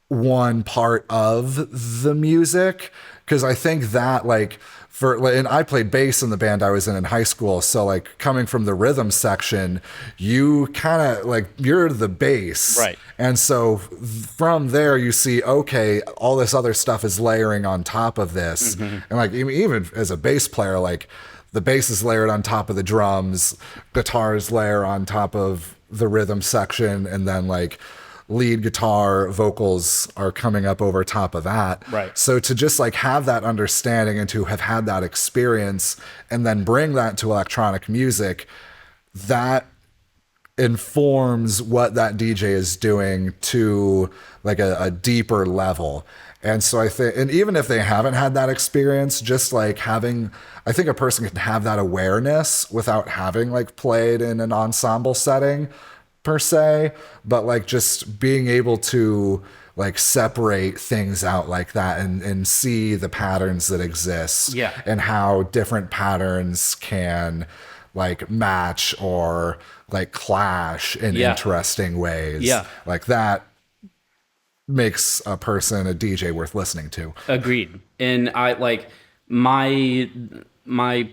one part of the music. Because I think that like and I played bass in the band I was in high school, so like coming from the rhythm section, you kind of like, you're the bass, right? And so from there you see, okay, all this other stuff is layering on top of this, and like even as a bass player, like the bass is layered on top of the drums, guitars layer on top of the rhythm section, and then like lead guitar vocals are coming up over top of that. Right. So to just like have that understanding and to have had that experience and then bring that to electronic music, that informs what that DJ is doing to like a deeper level. And so I think, and even if they haven't had that experience, just like having, I think a person can have that awareness without having like played in an ensemble setting per se, but like just being able to like separate things out like that and see the patterns that exist, and how different patterns can like match or like clash in interesting ways. Like that makes a person, a DJ, worth listening to. Agreed. And I like my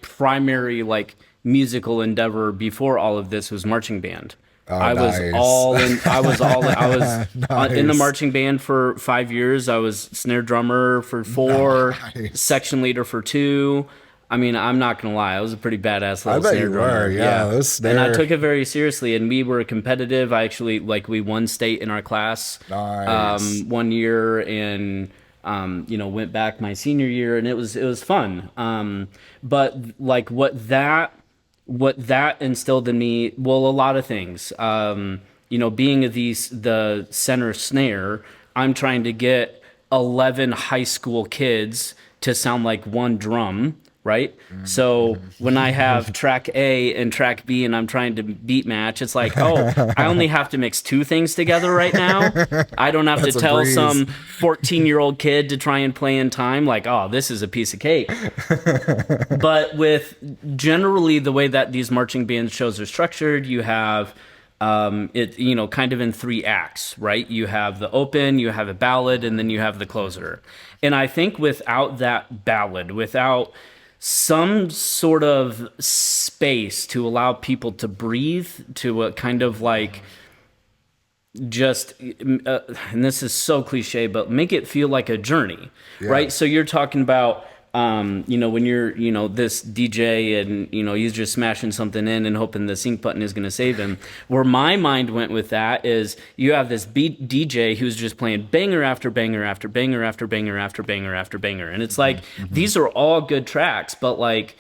primary like musical endeavor before all of this was marching band. Oh, I was nice. all in. I was Nice. in the marching band for 5 years. I was snare drummer for 4, section leader for 2. I mean, I'm not gonna lie, I was a pretty badass little snare drummer. And I took it very seriously, and we were competitive. I actually we won state in our class one year, and went back my senior year, and it was fun. But like what that instilled in me, well, a lot of things. Being the center snare, I'm trying to get 11 high school kids to sound like one drum, right? So when I have track A and track B and I'm trying to beat match, it's like, oh, I only have to mix 2 things together right now. I don't have to tell some 14-year-old kid to try and play in time. Like, oh, this is a piece of cake. But with generally the way that these marching band shows are structured, you have it, you know, kind of in three acts, right? You have the open, you have a ballad, and then you have the closer. And I think without that ballad, without some sort of space to allow people to breathe, to kind of like just, and this is so cliche, but make it feel like a journey, right? So you're talking about, you know, when you're, you know, this DJ and, you know, he's just smashing something in and hoping the sync button is going to save him. Where my mind went with that is you have this DJ who's just playing banger after banger after banger after banger after banger after banger. And it's like, these are all good tracks, but like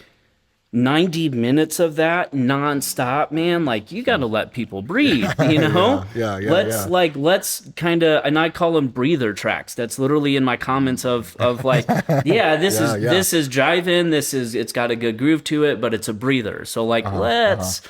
90 minutes of that nonstop, man, like you got to let people breathe, you know? Let's kind of, and I call them breather tracks. That's literally in my comments of like, this is jiving. It's got a good groove to it, but it's a breather. So like, let's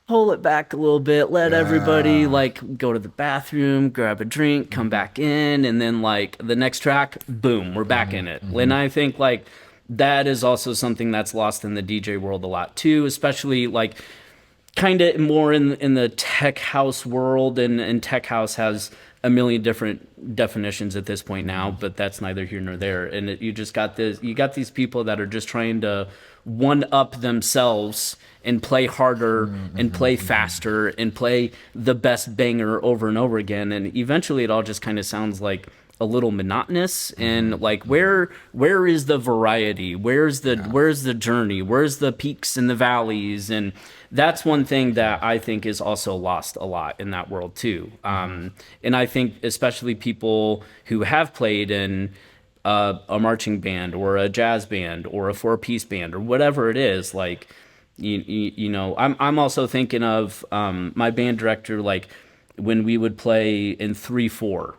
pull it back a little bit. Let everybody like go to the bathroom, grab a drink, come back in. And then like the next track, boom, we're back in it. And I think like, that is also something that's lost in the DJ world a lot too, especially like kind of more in the tech house world, and tech house has a million different definitions at this point now, but that's neither here nor there. And you got these people that are just trying to one up themselves and play harder and play faster and play the best banger over and over again, and eventually it all just kind of sounds like a little monotonous. And like where is the variety, where's the journey, where's the peaks and the valleys? And that's one thing that I think is also lost a lot in that world too. And I think especially people who have played in a marching band or a jazz band or a 4-piece band or whatever it is, like you know, I'm also thinking of my band director, like when we would play in 3/4.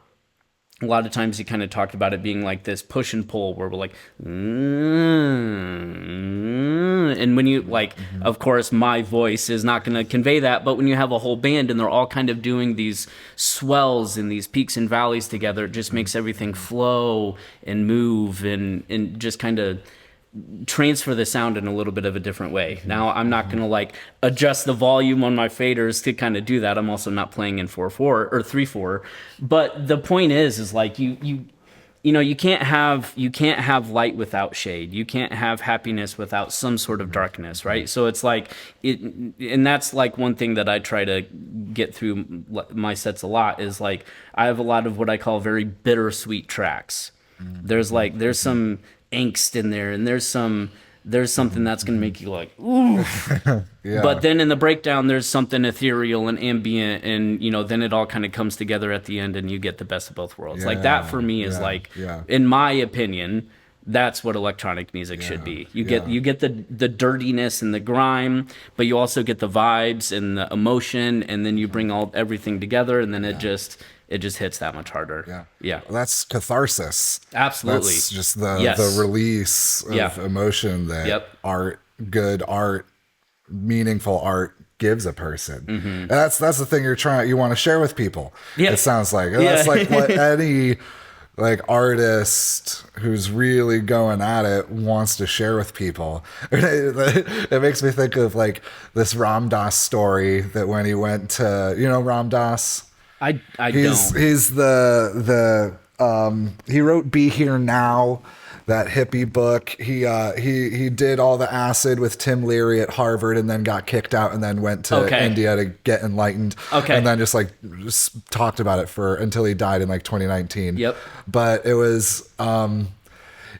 A lot of times he kind of talked about it being like this push and pull where we're like, and when you like, of course, my voice is not going to convey that, but when you have a whole band and they're all kind of doing these swells and these peaks and valleys together, it just makes everything flow and move and just kind of transfer the sound in a little bit of a different way. Now, I'm not going to like adjust the volume on my faders to kind of do that. I'm also not playing in 4/4 or 3/4. But the point is like you know, you can't have light without shade. You can't have happiness without some sort of darkness, right? So it's like and that's like one thing that I try to get through my sets a lot is like I have a lot of what I call very bittersweet tracks. There's some angst in there, and there's something that's going to make you like, ooh. But then in the breakdown, there's something ethereal and ambient, and you know, then it all kind of comes together at the end, and you get the best of both worlds. Like that for me is like, in my opinion, that's what electronic music should be. You get the dirtiness and the grime, but you also get the vibes and the emotion, and then you bring everything together, and then it just hits that much harder. Well, that's catharsis. Absolutely. That's just the release of emotion that good art, meaningful art gives a person. And that's the thing you want to share with people. It sounds like that's like what any like artist who's really going at it wants to share with people. It makes me think of like this Ram Dass story that when he went to, you know, Ram Dass. He's the he wrote Be Here Now, that hippie book. He did all the acid with Tim Leary at Harvard and then got kicked out and then went to India to get enlightened. And then just talked about it until he died in like 2019. But it was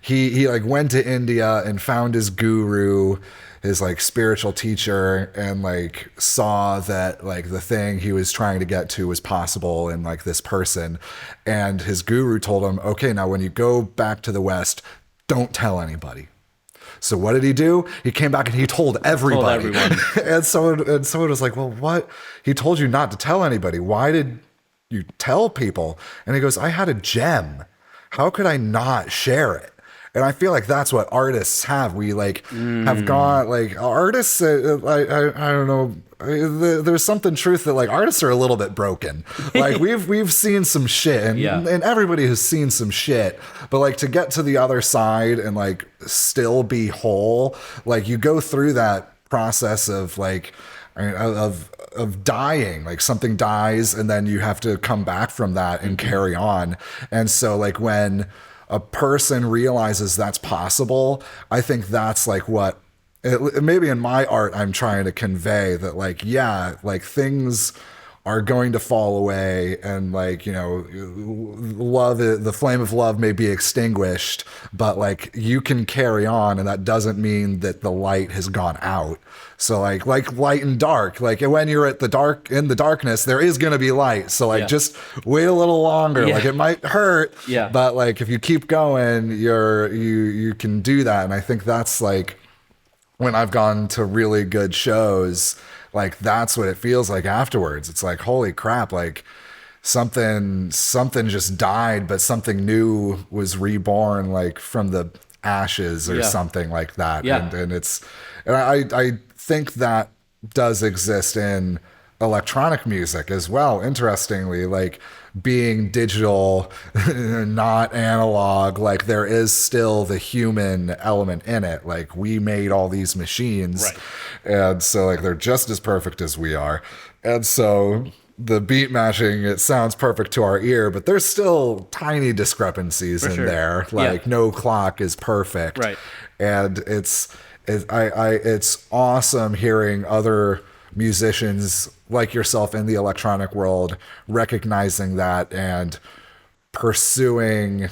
he like went to India and found his guru, his like spiritual teacher, and like saw that like the thing he was trying to get to was possible in like this person. And his guru told him, okay, now when you go back to the West, don't tell anybody. So what did he do? He came back and he told everybody. And someone was like, well, what? He told you not to tell anybody. Why did you tell people? And he goes, I had a gem. How could I not share it? And I feel like that's what artists have. We like have gone like artists. I don't know. There's something truth that like artists are a little bit broken. Like we've seen some shit, and everybody has seen some shit. But like to get to the other side and like still be whole, like you go through that process of like of of dying. Like something dies and then you have to come back from that and carry on. And so like when a person realizes that's possible, I think that's like what maybe in my art I'm trying to convey, that like, yeah, like things are going to fall away, and like, you know, love, the flame of love may be extinguished, but like you can carry on, and that doesn't mean that the light has gone out. So like light and dark, like when you're at the dark, in the darkness, there is going to be light. So like, Yeah. just wait a little longer. Yeah. Like it might hurt, Yeah. but like if you keep going, you can do that. And I think that's like, when I've gone to really good shows, like that's what it feels like afterwards. It's like, holy crap, like something just died, but something new was reborn, like from the ashes or Yeah. something like that. Yeah. And I think that does exist in electronic music as well, interestingly, like being digital, not analog, like there is still the human element in it. Like we made all these machines, Right. and so like they're just as perfect as we are. And so the beat matching, it sounds perfect to our ear, but there's still tiny discrepancies in sure. there. Like Yeah. no clock is perfect. Right. And it's awesome hearing other musicians like yourself in the electronic world recognizing that and pursuing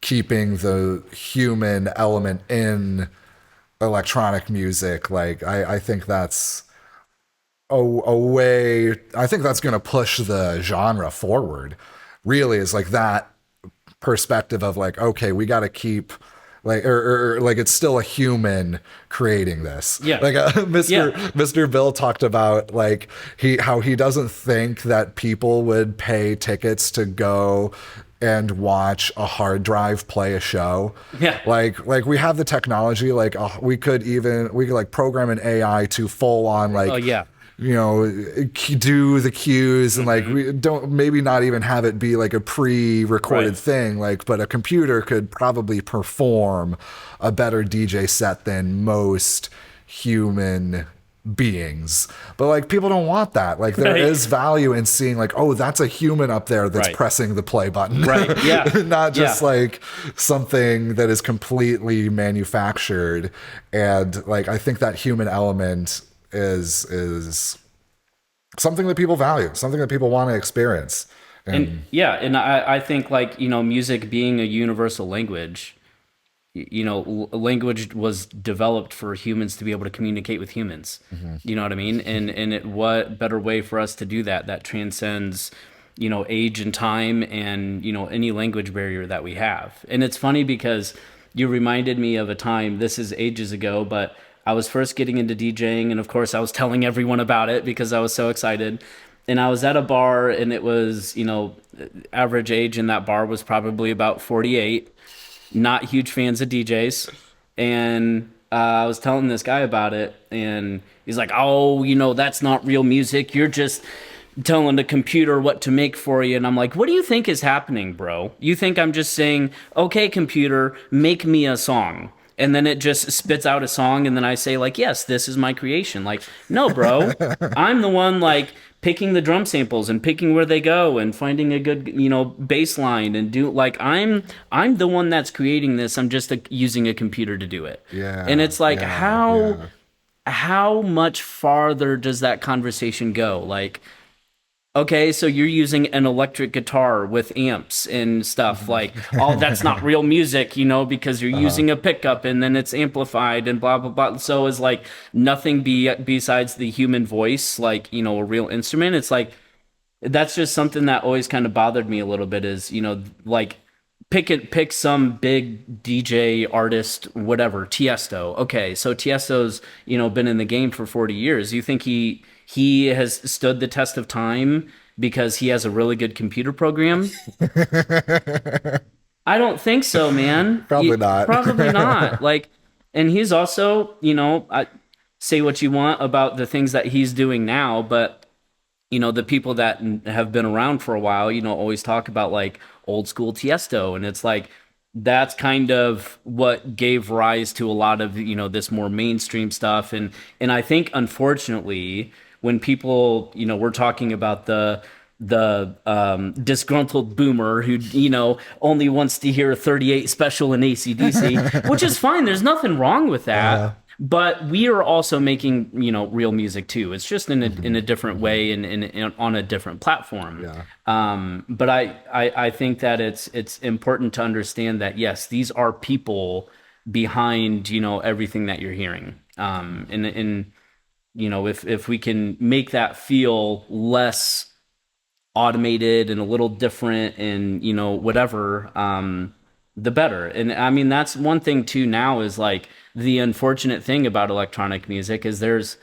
keeping the human element in electronic music. Like I think that's a way, I think that's going to push the genre forward, really, is like that perspective of like, okay, we got to keep like, or like it's still a human creating this. Yeah. Like Yeah. Mr. Bill talked about like how he doesn't think that people would pay tickets to go and watch a hard drive play a show. Yeah. Like we have the technology, like we could like program an AI to full on like, Oh, yeah. you know, do the cues, and like we don't, maybe not even have it be like a pre-recorded Right. thing, like, but a computer could probably perform a better DJ set than most human beings. But like people don't want that. Like there Right. is value in seeing like, oh, that's a human up there that's Right. pressing the play button. Right. Yeah. Not just Yeah. like something that is completely manufactured. And like I think that human element is something that people value, something that people want to experience. And yeah, and I think like, you know, music being a universal language, you know, language was developed for humans to be able to communicate with humans. You know what I mean? And what better way for us to do that transcends, you know, age and time and, you know, any language barrier that we have. And it's funny because you reminded me of a time, this is ages ago, but I was first getting into DJing, and of course I was telling everyone about it because I was so excited. And I was at a bar, and it was, you know, average age in that bar was probably about 48. Not huge fans of DJs. And I was telling this guy about it, and he's like, oh, you know, that's not real music. You're just telling the computer what to make for you. And I'm like, what do you think is happening, bro? You think I'm just saying, okay, computer, make me a song, and then it just spits out a song, and then I say like, yes, this is my creation? Like, no, bro. I'm the one like picking the drum samples and picking where they go and finding a good, you know, bass line, and do like, I'm the one that's creating this. I'm just using a computer to do it. Yeah. And it's like, yeah. how much farther does that conversation go? Like, okay, so you're using an electric guitar with amps and stuff. Like, oh, that's not real music, you know, because you're using a pickup and then it's amplified and blah, blah, blah. So is like nothing besides the human voice, like, you know, a real instrument. It's like, that's just something that always kind of bothered me a little bit is, you know, like pick some big DJ artist, whatever, Tiesto. Okay, so Tiesto's, you know, been in the game for 40 years. You think he has stood the test of time because he has a really good computer program? I don't think so, man. Probably not. Probably not. Like, and he's also, you know, say what you want about the things that he's doing now, but you know, the people that have been around for a while, you know, always talk about like old school Tiesto, and it's like that's kind of what gave rise to a lot of, you know, this more mainstream stuff. And I think unfortunately when people, we're talking about the disgruntled boomer who, only wants to hear 38 Special in AC/DC, which is fine. There's nothing wrong with that. But we are also making, real music too. It's just in a different way and on a different platform. But I think that it's important to understand that, yes, these are people behind, everything that you're hearing. And if we can make that feel less automated and a little different and, whatever, the better. And I mean, that's one thing too now is like the unfortunate thing about electronic music is there's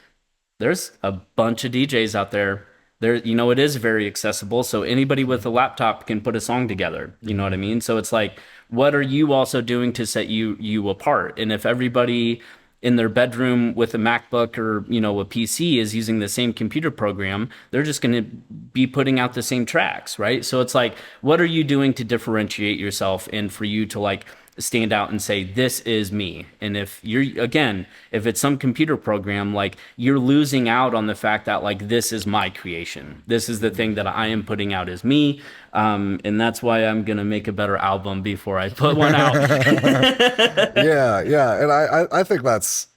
a bunch of DJs out there. There, it is very accessible. So anybody with a laptop can put a song together. You know what I mean? So it's like, what are you also doing to set you apart? And if everybody in their bedroom with a MacBook or, a PC is using the same computer program, they're just going to be putting out the same tracks, right? So it's like, what are you doing to differentiate yourself and for you to like stand out and say, this is me? And if if it's some computer program, like you're losing out on the fact that like, this is my creation. This is the thing that I am putting out as me. And that's why I'm going to make a better album before I put one out. Yeah. And I think that's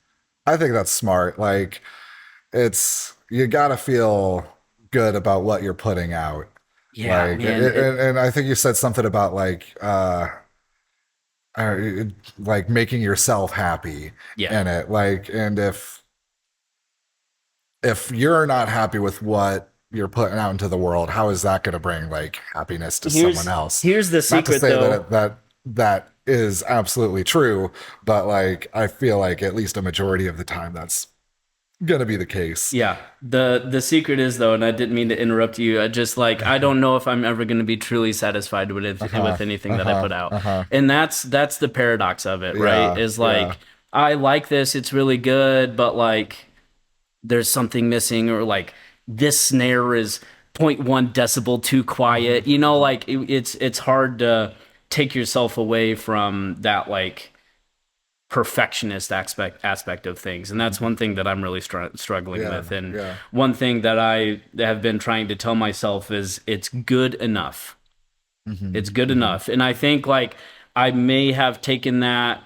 smart. Like you got to feel good about what you're putting out. Yeah. Like, Man, and I think you said something about like making yourself happy in it. Like, and if you're not happy with what you're putting out into the world, how is that going to bring like happiness to someone else? Here's the secret, not to say though. that is absolutely true, but like I feel like at least a majority of the time that's gonna be the case. Yeah. The secret is, though, and I didn't mean to interrupt you, I just like, I don't know if I'm ever going to be truly satisfied with anything that I put out. And that's the paradox of it, right? Is like, I like this, it's really good, but like there's something missing, or like this snare is 0.1 decibel too quiet. Like it's hard to take yourself away from that like perfectionist aspect of things, and that's one thing that I'm really struggling with. And one thing that I have been trying to tell myself is it's good enough. It's good enough. And I think like I may have taken that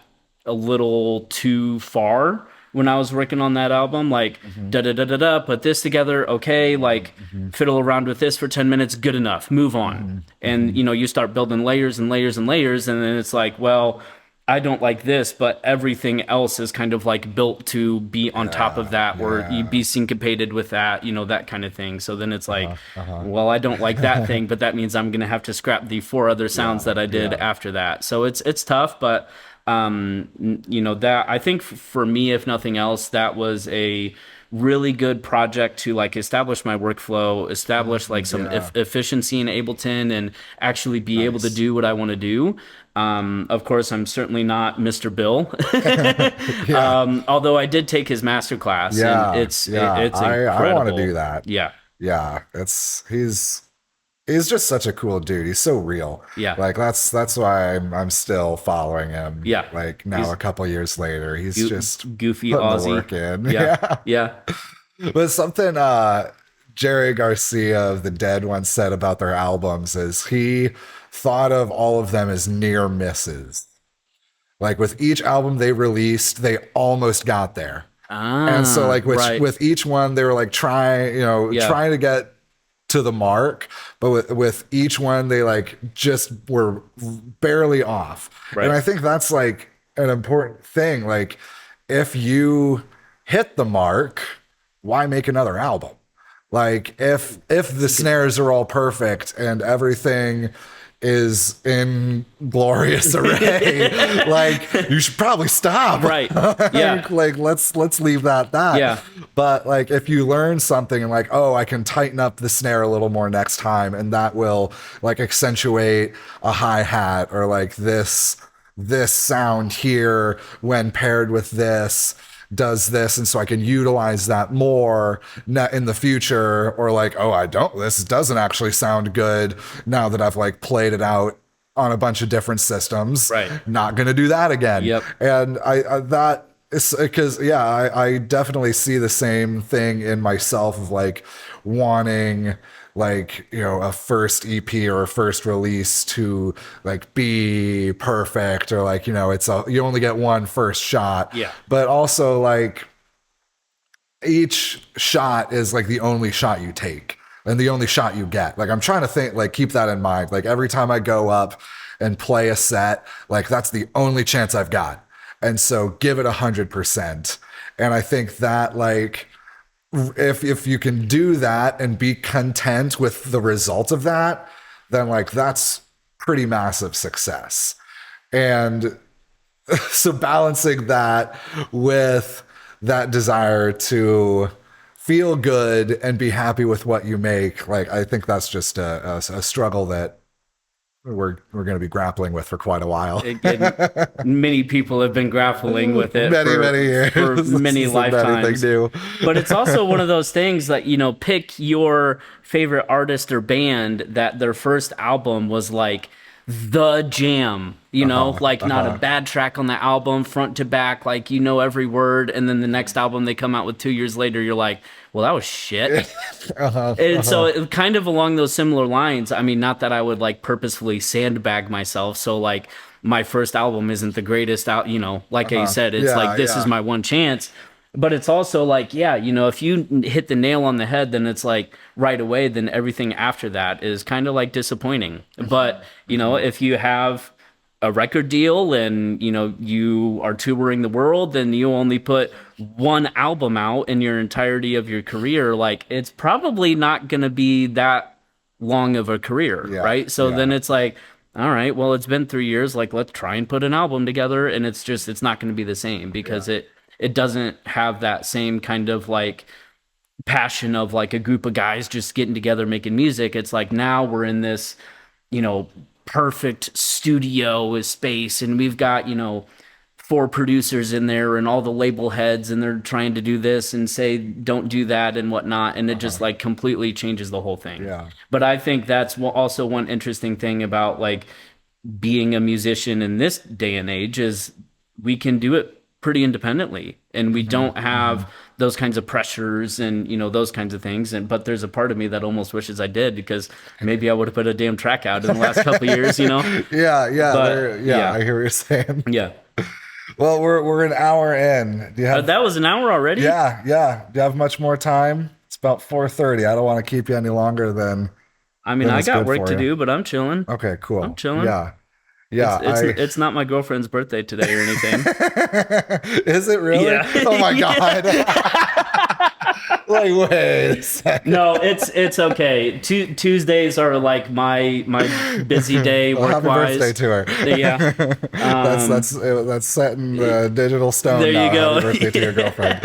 a little too far when I was working on that album, like put this together, okay, like fiddle around with this for 10 minutes, good enough, move on. And you start building layers and layers and layers, and then it's like, well, I don't like this, but everything else is kind of like built to be on top of that, or you be syncopated with that, that kind of thing. So then it's like, well, I don't like that thing, but that means I'm going to have to scrap the 4 other sounds that I did after that. So it's tough, but that I think for me, if nothing else, that was a really good project to like establish my workflow, establish like some efficiency in Ableton, and actually be able to do what I want to do. Of course, I'm certainly not Mr. Bill, although I did take his master class. And it's incredible. I want to do that. Yeah. He's just such a cool dude. He's so real. Yeah. Like that's why I'm still following him. Yeah. Like now a couple years later, he's just goofy putting Aussie the work in. Yeah. But something Jerry Garcia of the Dead once said about their albums is he thought of all of them as near misses. Like with each album they released, they almost got there. And so like with each one, they were like trying to get to the mark, but with each one they like just were barely off. And I think that's like an important thing. Like if you hit the mark, why make another album? Like if the snares are all perfect and everything is in glorious array, like you should probably stop. Like let's leave that. But like if you learn something and like, oh, I can tighten up the snare a little more next time, and that will like accentuate a hi-hat, or like this sound here when paired with this does this, and so I can utilize that more in the future. Or like, oh, this doesn't actually sound good now that I've like played it out on a bunch of different systems. Not gonna do that again. And It's because I definitely see the same thing in myself of like wanting like a first EP or a first release to like be perfect, or like you only get one first shot. Yeah. But also like each shot is like the only shot you take and the only shot you get. Like I'm trying to think, like keep that in mind. Like every time I go up and play a set, like that's the only chance I've got. And so give it 100%. And I think that like if you can do that and be content with the result of that, then like that's pretty massive success. And so balancing that with that desire to feel good and be happy with what you make, like I think that's just a struggle that we're going to be grappling with for quite a while. Many people have been grappling with it many years, for many lifetimes. But it's also one of those things that, pick your favorite artist or band that their first album was like the jam, like not a bad track on the album, front to back, like every word, and then the next album they come out with 2 years later, you're like, well, that was shit. So it kind of along those similar lines. I mean, not that I would like purposefully sandbag myself, so like my first album isn't the greatest out, like I said, it's like this is my one chance. But it's also like, if you hit the nail on the head, then it's like right away, then everything after that is kind of like disappointing. But, if you have a record deal and, you are touring the world, then you only put one album out in your entirety of your career, like it's probably not going to be that long of a career, right? So then it's like, all right, well, it's been 3 years, like let's try and put an album together, and it's not going to be the same because it doesn't have that same kind of like passion of like a group of guys just getting together making music. It's like now we're in this, perfect studio space, and we've got, 4 producers in there and all the label heads, and they're trying to do this and say don't do that and whatnot, and it just like completely changes the whole thing. But I think that's also one interesting thing about like being a musician in this day and age is we can do it pretty independently, and we don't have those kinds of pressures and those kinds of things. But there's a part of me that almost wishes I did, because maybe I would have put a damn track out in the last couple of years. I hear what you're saying. Well, we're an hour in. Do you have that was an hour already? Yeah. Do you have much more time? It's about 4:30. I don't want to keep you any longer than I mean, I got work to do, but I'm chilling. Okay, cool. I'm chilling. Yeah, it's not my girlfriend's birthday today or anything. Is it really? Yeah. Oh my god! Like, wait a second. No, it's okay. Tuesdays are like my busy day work wise. Happy birthday to her. Yeah, that's set in the digital stone. There you go. Happy birthday to your girlfriend.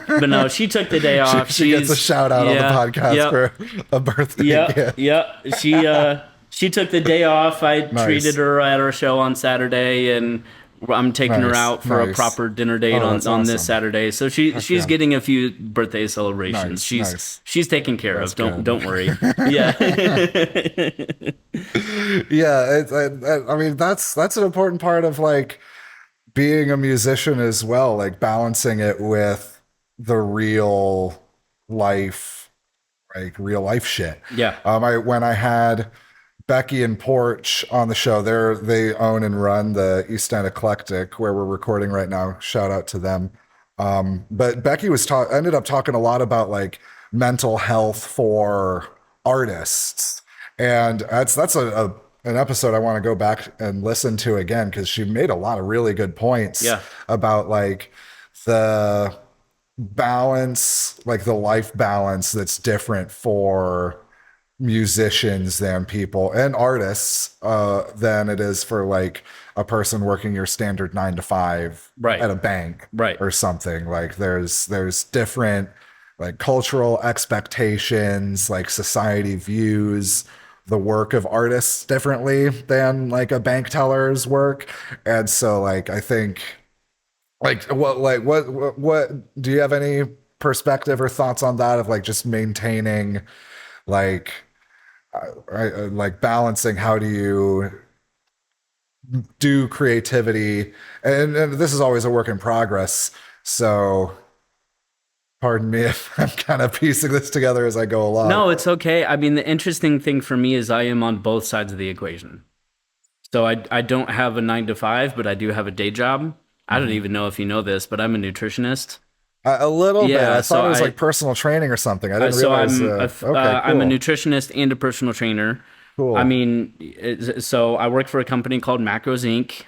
But no, she took the day off. She gets a shout out on the podcast for a birthday gift. She took the day off. I treated her at her show on Saturday, and I'm taking her out for a proper dinner date on this Saturday. So she's getting a few birthday celebrations. She's taken care of. Don't worry. Yeah. I mean that's an important part of like being a musician as well, like balancing it with the real life shit. When I had Becky and Porch on the show, they own and run the East End Eclectic where we're recording right now. Shout out to them. But Becky ended up talking a lot about like mental health for artists, and that's an episode I want to go back and listen to again, because she made a lot of really good points about like the balance, like the life balance that's different for musicians than people and artists than it is for like a person working your standard 9 to 5 at a bank or something. Like there's different like cultural expectations, like society views the work of artists differently than like a bank teller's work. And so like I think what do you have any perspective or thoughts on that, of like just maintaining like balancing, how do you do creativity, and this is always a work in progress. So pardon me if I'm kind of piecing this together as I go along. No, it's okay. I mean, the interesting thing for me is I am on both sides of the equation. So I don't have a 9 to 5, but I do have a day job. I don't even know if you know this, but I'm a nutritionist. A little bit. I so thought it was like personal training or something. I didn't So realize. I'm a nutritionist and a personal trainer. Cool. I mean, so I work for a company called Macros Inc.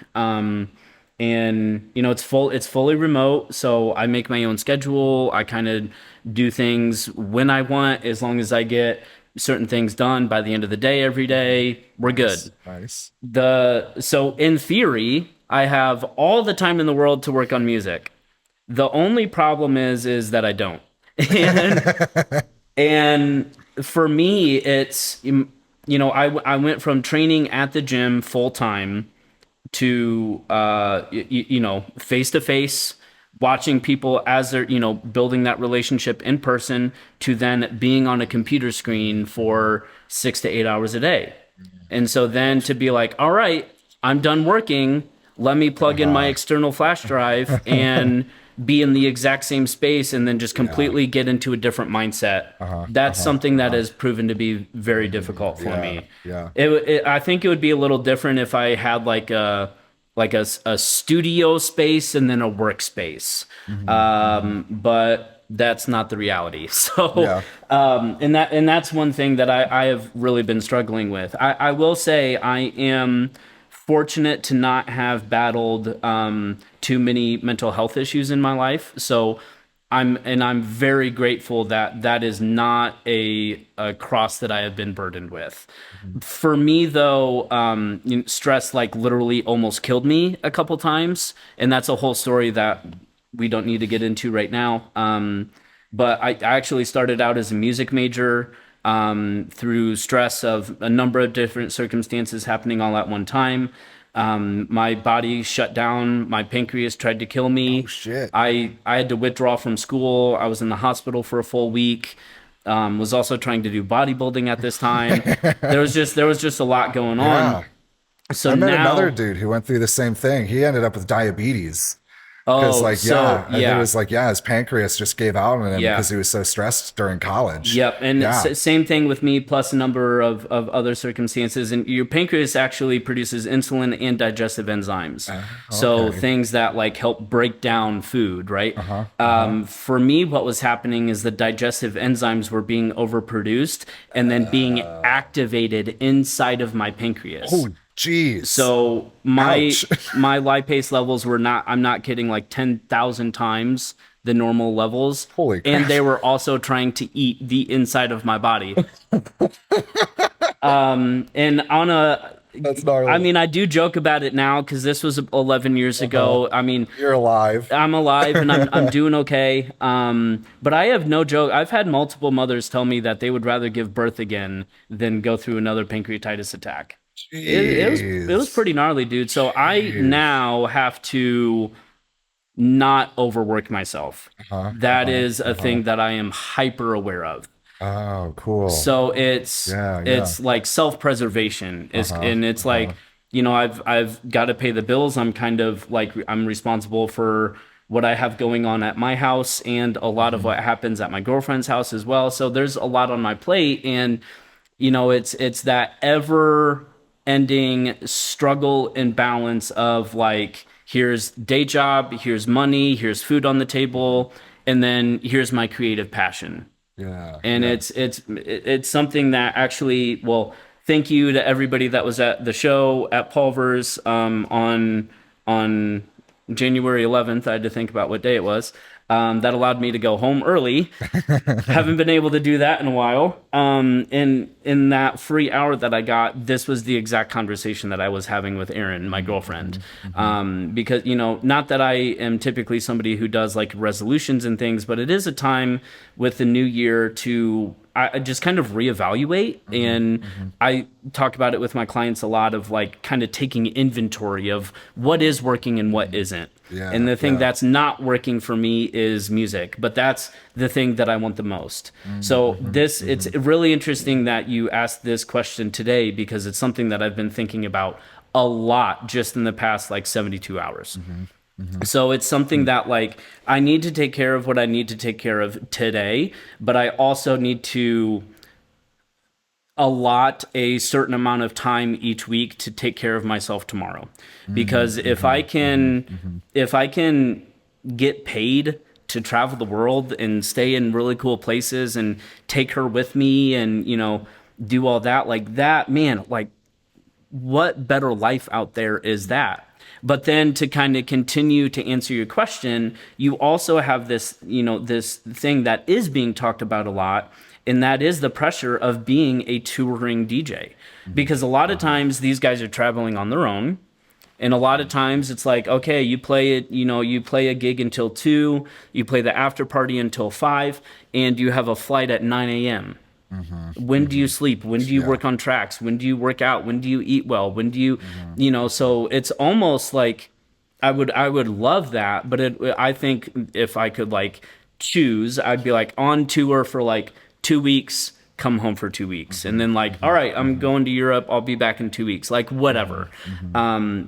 And you know, it's fully remote, so I make my own schedule. I kind of do things when I want, as long as I get certain things done by the end of the day every day. We're good. Nice. So in theory, I have all the time in the world to work on music. The only problem is that I don't. And for me, it's, you know, I went from training at the gym full time to you know, face to face, watching people as they're, you know, building that relationship in person, to then being on a computer screen for 6 to 8 hours a day. And so then to be like, all right, I'm done working, let me plug in my external flash drive and be in the exact same space, and then just completely get into a different mindset. That's something that has proven to be very difficult for me. Yeah. I think it would be a little different if I had like a studio space and then a workspace. But that's not the reality. So, and that's one thing that I have really been struggling with. I will say I am fortunate to not have battled too many mental health issues in my life. So I'm very grateful that that is not a cross that I have been burdened with. For me, though, you know, stress like literally almost killed me a couple times, and that's a whole story that we don't need to get into right now. But I actually started out as a music major through stress of a number of different circumstances happening all at one time. My body shut down. My pancreas tried to kill me. Oh, shit. I had to withdraw from school. I was in the hospital for a full week. Was also trying to do bodybuilding at this time. There was just a lot going on. So I met now, another dude who went through the same thing. He ended up with diabetes. Because it was like, his pancreas just gave out on him because he was so stressed during college. Yep, and same thing with me, plus a number of other circumstances. And your pancreas actually produces insulin and digestive enzymes. So things that like help break down food, right? For me, what was happening is the digestive enzymes were being overproduced and then being activated inside of my pancreas. Oh, jeez. So my my lipase levels were not, I'm not kidding, like 10,000 times the normal levels. Holy crap. And they were also trying to eat the inside of my body. And on a, that's gnarly. I mean, I do joke about it now because this was 11 years ago. I mean, you're alive. I'm alive and I'm doing okay. But I have no joke. I've had multiple mothers tell me that they would rather give birth again than go through another pancreatitis attack. It was pretty gnarly, dude. So I now have to not overwork myself. That is a thing that I am hyper aware of. Oh, cool. So it's like self-preservation is, and it's like, you know, I've got to pay the bills. I'm kind of like, I'm responsible for what I have going on at my house and a lot of what happens at my girlfriend's house as well. So there's a lot on my plate, and you know, it's that ever ending struggle and balance of like, here's day job, here's money, here's food on the table, and then here's my creative passion. And it's something that actually, well, thank you to everybody that was at the show at Pulver's on January 11th. I had to think about what day it was. That allowed me to go home early. Haven't been able to do that in a while. And in that free hour that I got, this was the exact conversation that I was having with Erin, my girlfriend. Because, you know, not that I am typically somebody who does like resolutions and things, but it is a time with the new year to I just kind of reevaluate. And I talk about it with my clients a lot of like kind of taking inventory of what is working and what isn't. And the thing that's not working for me is music, but that's the thing that I want the most. So it's really interesting that you asked this question today, because it's something that I've been thinking about a lot just in the past like 72 hours. So it's something that like I need to take care of what I need to take care of today, but I also need to allot a certain amount of time each week to take care of myself tomorrow. Because if I can get paid to travel the world and stay in really cool places and take her with me and, you know, do all that, like that, man, like what better life out there is that? But then to kind of continue to answer your question, you also have this, you know, this thing that is being talked about a lot, and that is the pressure of being a touring DJ. Because a lot of times these guys are traveling on their own. And a lot of times it's like, okay, you play it, you know, you play a gig until 2, you play the after party until 5, and you have a flight at 9 a.m. When do you sleep? When do you work on tracks? When do you work out? When do you eat well? When do you, you know, so it's almost like I would love that. But I think if I could like choose, I'd be like on tour for like 2 weeks, come home for 2 weeks. And then like, all right, I'm going to Europe. I'll be back in 2 weeks, like whatever.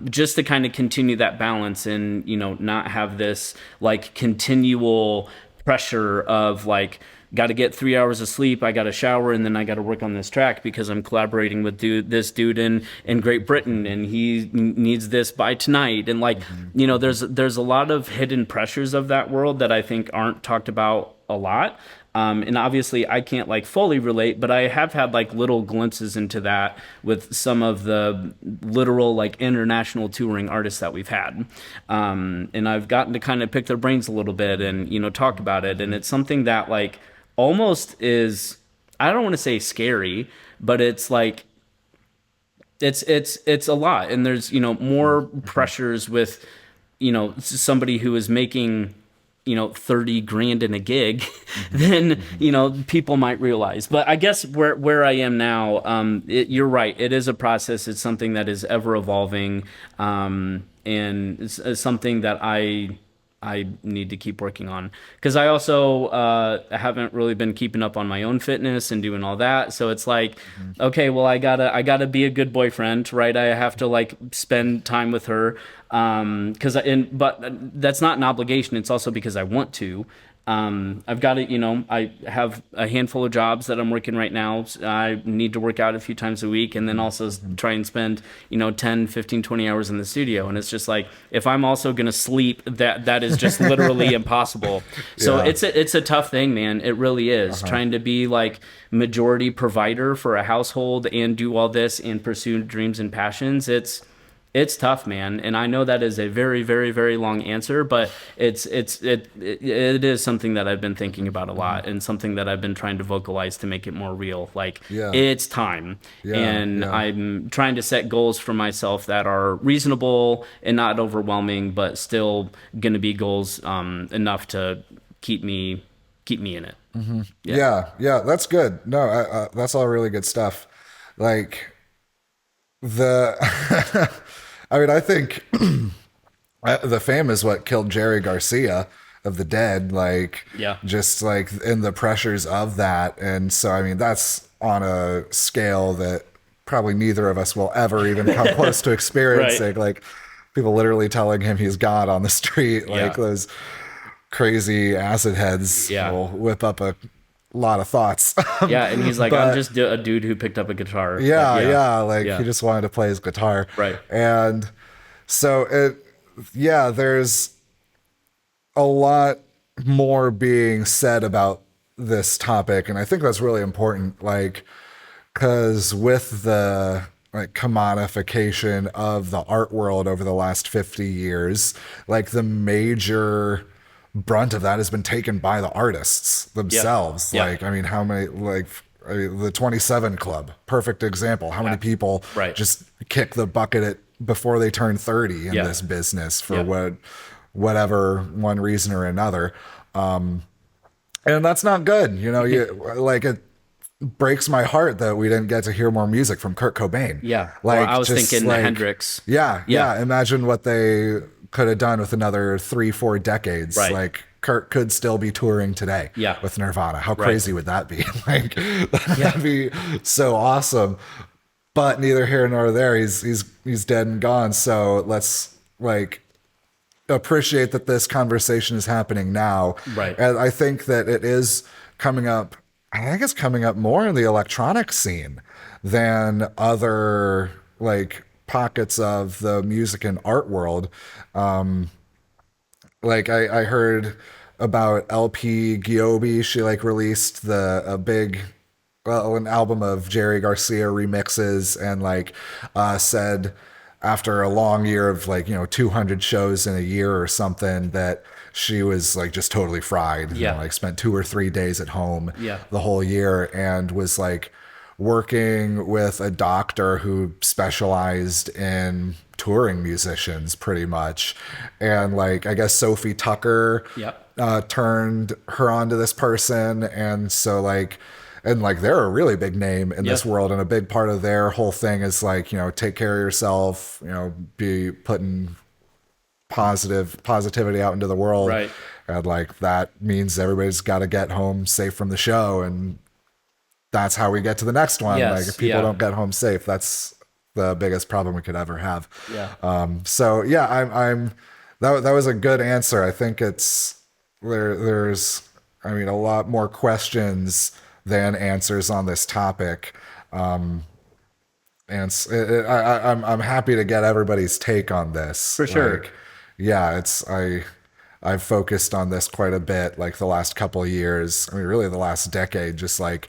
Just to kind of continue that balance and, you know, not have this like continual pressure of like, got to get 3 hours of sleep. I got to shower and then I got to work on this track because I'm collaborating with this dude in Great Britain and he needs this by tonight. And like, you know, there's a lot of hidden pressures of that world that I think aren't talked about a lot. And obviously I can't like fully relate, but I have had like little glimpses into that with some of the literal like international touring artists that we've had. And I've gotten to kind of pick their brains a little bit and, you know, talk about it. And it's something that like almost is, I don't want to say scary, but it's like, it's a lot. And there's, you know, more pressures with, you know, somebody who is making, you know, 30 grand in a gig than, you know, people might realize. But I guess where I am now, you're right. It is a process. It's something that is ever evolving. And it's something that I need to keep working on because I also haven't really been keeping up on my own fitness and doing all that. So it's like, okay, well, I gotta be a good boyfriend, right? I have to like spend time with her. But that's not an obligation. It's also because I want to. I've got to, you know, I have a handful of jobs that I'm working right now. I need to work out a few times a week and then also try and spend, you know, 10, 15, 20 hours in the studio. And it's just like, if I'm also going to sleep, that is just literally impossible. So it's a tough thing, man. It really is trying to be like majority provider for a household and do all this and pursue dreams and passions. It's tough, man, and I know that is a very, very, very long answer, but it is something that I've been thinking about a lot, and something that I've been trying to vocalize to make it more real. Like, it's time, I'm trying to set goals for myself that are reasonable and not overwhelming, but still going to be goals enough to keep me in it. Yeah, that's good. No, that's all really good stuff. Like the. I mean, I think the fame is what killed Jerry Garcia of the Dead, like, just like in the pressures of that. And so, I mean, that's on a scale that probably neither of us will ever even come close to experiencing. Right. Like people literally telling him he's God on the street, like those crazy acid heads will whip up a lot of thoughts. And he's like, I'm just a dude who picked up a guitar. He just wanted to play his guitar. Right. And so there's a lot more being said about this topic, and I think that's really important, like, because with the like commodification of the art world over the last 50 years, like the major brunt of that has been taken by the artists themselves. Like, I mean, how many, like, the 27 Club, perfect example. How many people just kick the bucket before they turn 30 in this business for whatever one reason or another. And that's not good. You know, it breaks my heart that we didn't get to hear more music from Kurt Cobain. Like, I was thinking like, Hendrix. Imagine what they could have done with another 3-4 decades. Like Kurt could still be touring today with Nirvana. How crazy would that be? Like, that'd be so awesome. But neither here nor there. He's dead and gone. So let's like appreciate that this conversation is happening now. Right. And I think that it is coming up. I think it's coming up more in the electronic scene than other like pockets of the music and art world. Like I heard about LP Giobbi. She like released a big an album of Jerry Garcia remixes and like said after a long year of like 200 shows in a year or something that she was like just totally fried. Yeah. Like spent 2 or 3 days at home Yeah. the whole year and was like working with a doctor who specialized in touring musicians pretty much. And like, I guess Sophie Tucker Yep. turned her onto this person. And so like, and like they're a really big name in this world. And a big part of their whole thing is like, take care of yourself, be putting positivity out into the world. Right. And like, that means everybody's got to get home safe from the show. And that's how we get to the next one. Yes, Like if people don't get home safe, that's the biggest problem we could ever have. Yeah. So yeah, I'm that was a good answer. I think it's there's I mean a lot more questions than answers on this topic. And I'm happy to get everybody's take on this. For sure. Like, yeah, I've focused on this quite a bit, like the last couple of years. I mean, really the last decade, just like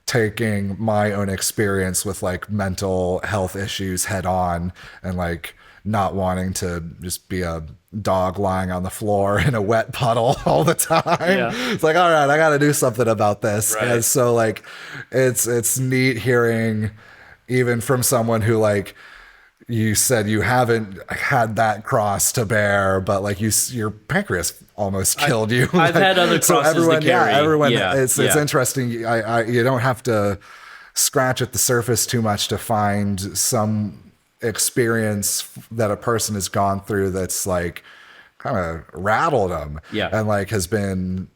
taking my own experience with like mental health issues head on and like not wanting to just be a dog lying on the floor in a wet puddle all the time. Yeah. It's like, all right, I got to do something about this. Right. And so like, it's neat hearing even from someone who like, you said you haven't had that cross to bear, but like your pancreas almost killed you. I've had other crosses to carry. Everyone, Yeah, it's interesting. You don't have to scratch at the surface too much to find some experience that a person has gone through that's like kind of rattled them. Yeah. And like has been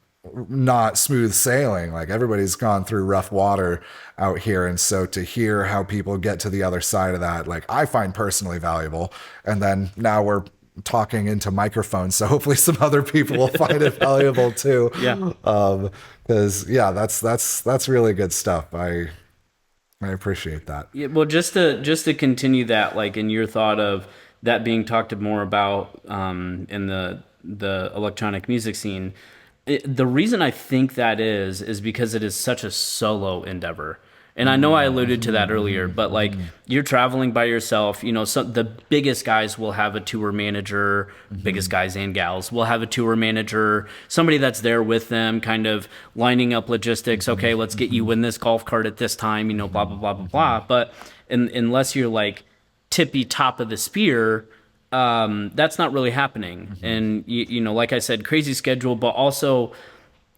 not smooth sailing. Like everybody's gone through rough water out here. And so to hear how people get to the other side of that, like I find personally valuable. And then now we're talking into microphones. So hopefully some other people will find it valuable too. Yeah. Cause yeah, that's really good stuff. I appreciate that. Yeah, well, just to continue that, like in your thought of that being talked more about in the electronic music scene, the reason I think that is because it is such a solo endeavor. And I know I alluded to that earlier, but like you're traveling by yourself, so the biggest guys will have a tour manager, biggest guys and gals will have a tour manager, somebody that's there with them, kind of lining up logistics. Okay, let's get you in this golf cart at this time, blah, blah, blah, blah, blah. But unless you're like tippy top of the spear, that's not really happening. And, like I said, crazy schedule, but also,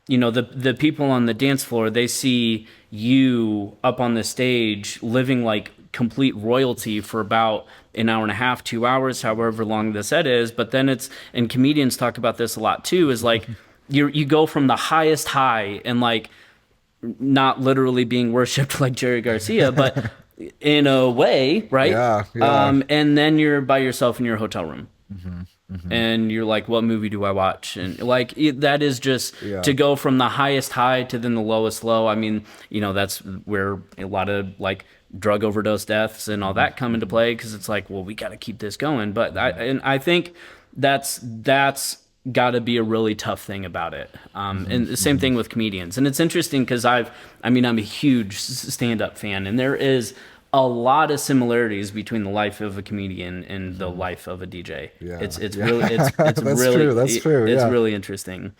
the people on the dance floor, they see you up on the stage living like complete royalty for about an hour and a half, 2 hours, however long the set is. But then and comedians talk about this a lot too, is like you go from the highest high and like not literally being worshipped like Jerry Garcia, but in a way, right? Yeah. And then you're by yourself in your hotel room. And you're like, what movie do I watch? And like that is just to go from the highest high to then the lowest low. I mean, that's where a lot of like drug overdose deaths and all that come into play, because it's like, well, we got to keep this going. But I think that's got to be a really tough thing about it. And the same thing with comedians. And it's interesting because I'm a huge stand-up fan, and there is a lot of similarities between the life of a comedian and the life of a DJ. Yeah. It's really that's really true. That's true. It's yeah. really interesting.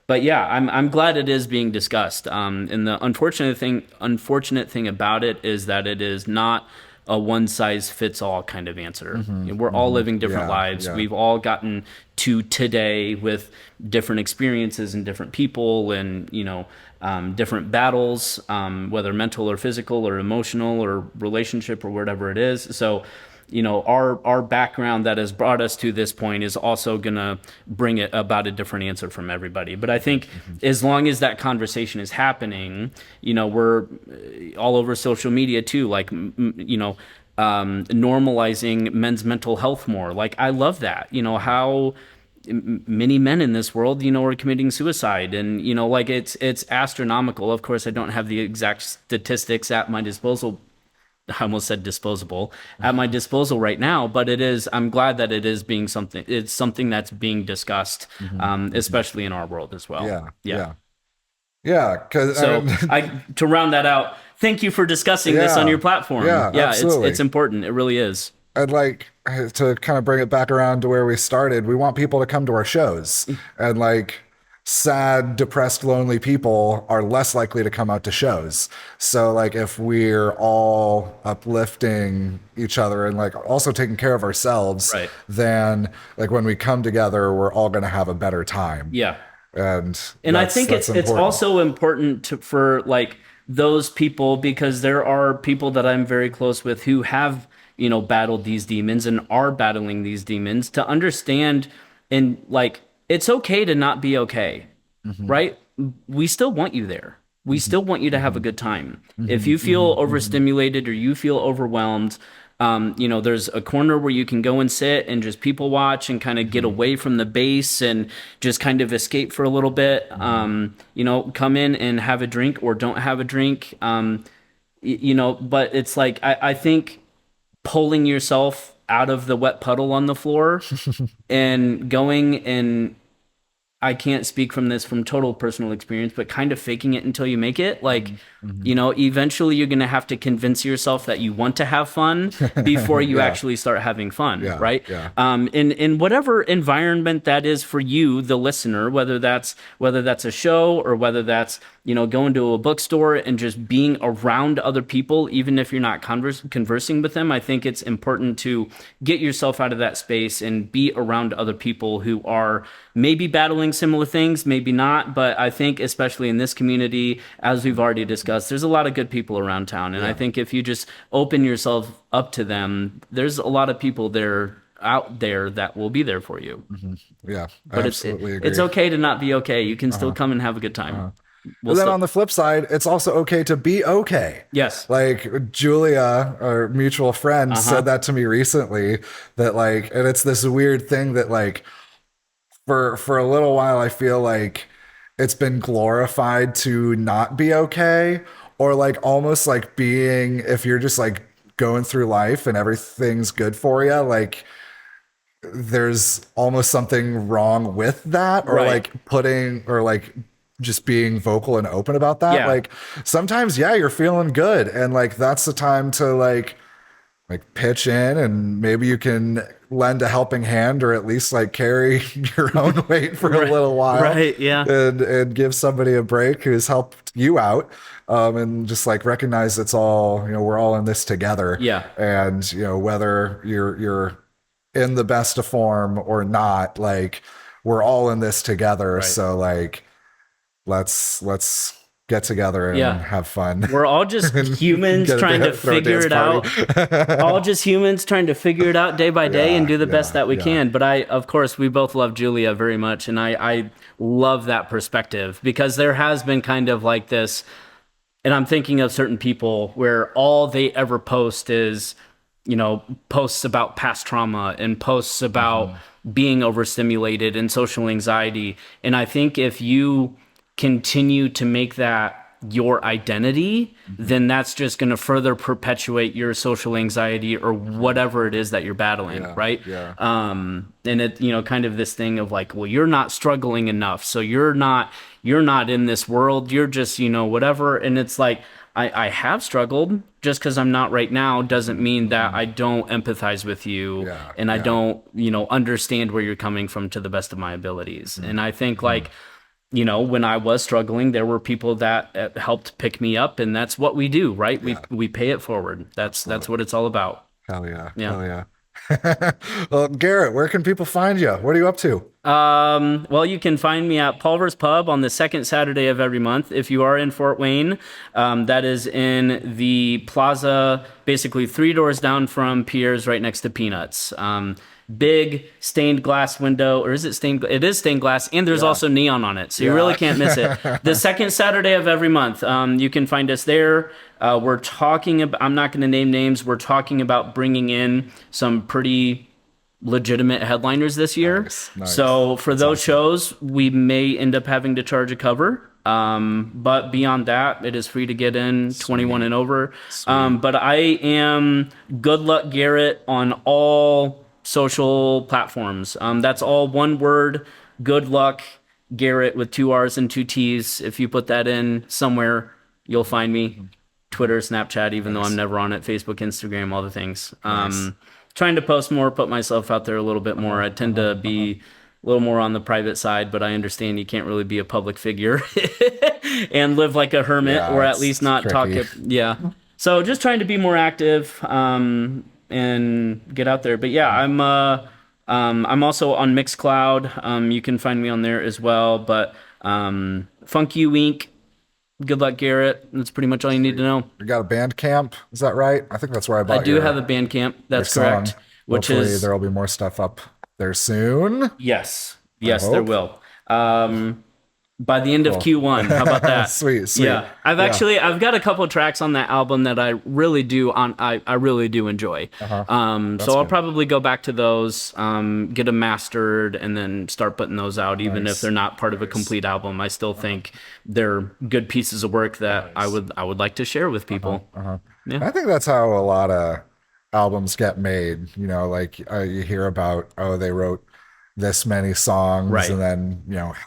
But yeah, I'm glad it is being discussed. And the unfortunate thing about it is that it is not a one size fits all kind of answer. We're all living different lives. Yeah. We've all gotten to today with different experiences and different people and, different battles, whether mental or physical or emotional or relationship or whatever it is. So our background that has brought us to this point is also gonna bring it about a different answer from everybody. But I think as long as that conversation is happening, we're all over social media too, like normalizing men's mental health more. Like I love that. How many men in this world, are committing suicide, and like it's astronomical. Of course, I don't have the exact statistics at my disposal. I almost said disposable at my disposal right now, but I'm glad that it is being something. It's something that's being discussed, especially in our world as well. Yeah. Because so to round that out, thank you for discussing this on your platform. Yeah, absolutely. It's important. It really is. I'd like to kind of bring it back around to where we started. We want people to come to our shows, and like sad, depressed, lonely people are less likely to come out to shows. So like if we're all uplifting each other and like also taking care of ourselves, right, then like when we come together, we're all going to have a better time. Yeah. And I think it's also important for like those people, because there are people that I'm very close with who have, battled these demons and are battling these demons, to understand, and like it's okay to not be okay, right? We still want you there. We still want you to have a good time. If you feel overstimulated or you feel overwhelmed, there's a corner where you can go and sit and just people watch and kind of get away from the base and just kind of escape for a little bit. Come in and have a drink or don't have a drink. But it's like, I think pulling yourself out of the wet puddle on the floor and going, and I can't speak from total personal experience, but kind of faking it until you make it. Like, eventually you're going to have to convince yourself that you want to have fun before you actually start having fun. Right. In whatever environment that is for you, the listener, whether that's a show or whether that's, going to a bookstore and just being around other people, even if you're not conversing with them. I think it's important to get yourself out of that space and be around other people who are maybe battling similar things, maybe not. But I think especially in this community, as we've already discussed, there's a lot of good people around town. And I think if you just open yourself up to them, there's a lot of people out there that will be there for you. Yeah, but absolutely agree. It's okay to not be okay. You can still come and have a good time. But then on the flip side, it's also okay to be okay. Yes. Like Julia, our mutual friend, said that to me recently, that like, and it's this weird thing that like, for a little while, I feel like it's been glorified to not be okay, or like almost like being, if you're just like going through life and everything's good for you, like there's almost something wrong with that, or like just being vocal and open about that. Like sometimes, you're feeling good, and like that's the time to like pitch in, and maybe you can lend a helping hand, or at least like carry your own weight for a little while, and give somebody a break who's helped you out, and just like recognize it's all, we're all in this together, and whether you're in the best of form or not, like we're all in this together. So like let's get together and have fun. We're all just humans trying to figure it out. All just humans trying to figure it out day by day and do the best that we can. But of course, we both love Julia very much. And I love that perspective, because there has been kind of like this, and I'm thinking of certain people where all they ever post is, posts about past trauma and posts about being overstimulated and social anxiety. And I think if you continue to make that your identity, then that's just going to further perpetuate your social anxiety or whatever it is that you're battling, right? And it, kind of this thing of like, well, you're not struggling enough, so you're not in this world, you're just, whatever. And it's like, I have struggled. Just because I'm not right now doesn't mean that I don't empathize with you, and I don't, understand where you're coming from to the best of my abilities. And I think like, when I was struggling, there were people that helped pick me up, and that's what we do, right? We pay it forward. That's what it's all about. Hell yeah. Hell yeah. Well, Garrett, where can people find you? What are you up to? Well, you can find me at Pulver's Pub on the second Saturday of every month. If you are in Fort Wayne, that is in the plaza, basically 3 doors down from Pierre's, right next to Peanuts. Big stained glass window, or is it stained? It is stained glass, and there's also neon on it, so you really can't miss it. The second Saturday of every month, you can find us there. We're talking about, I'm not going to name names, we're talking about bringing in some pretty legitimate headliners this year. Nice. So for those shows, we may end up having to charge a cover. But beyond that, it is free to get in, 21 and over. But I am GoodLuckGarrett on all social platforms. That's all one word, Good Luck Garrett with 2 R's and 2 T's. If you put that in somewhere, you'll find me. Twitter, Snapchat, even though I'm never on it, Facebook, Instagram, all the things. Trying to post more, put myself out there a little bit more. I tend to be a little more on the private side, but I understand you can't really be a public figure and live like a hermit, or at least not tricky. So just trying to be more active and get out there. But yeah, I'm also on Mixcloud. You can find me on there as well. But Funk You Wink, Good Luck Garrett. That's pretty much all you need to know. You got a Bandcamp, is that right? I think that's where I bought. I do have a Bandcamp. That's correct. Hopefully there will be more stuff up there soon. Yes, there will. By the end of Q1. How about that? Sweet. Yeah, I've got a couple of tracks on that album that I really do enjoy. So I'll probably go back to those, get them mastered, and then start putting those out. Even if they're not part of a complete album, I still think they're good pieces of work that I would like to share with people. Yeah. I think that's how a lot of albums get made. You know, like you hear about, they wrote this many songs, and then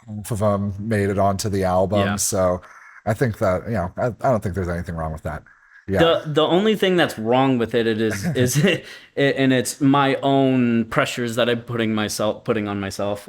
half of them made it onto the album. So I think that I don't think there's anything wrong with that. The only thing that's wrong with it is and it's my own pressures that I'm putting on myself.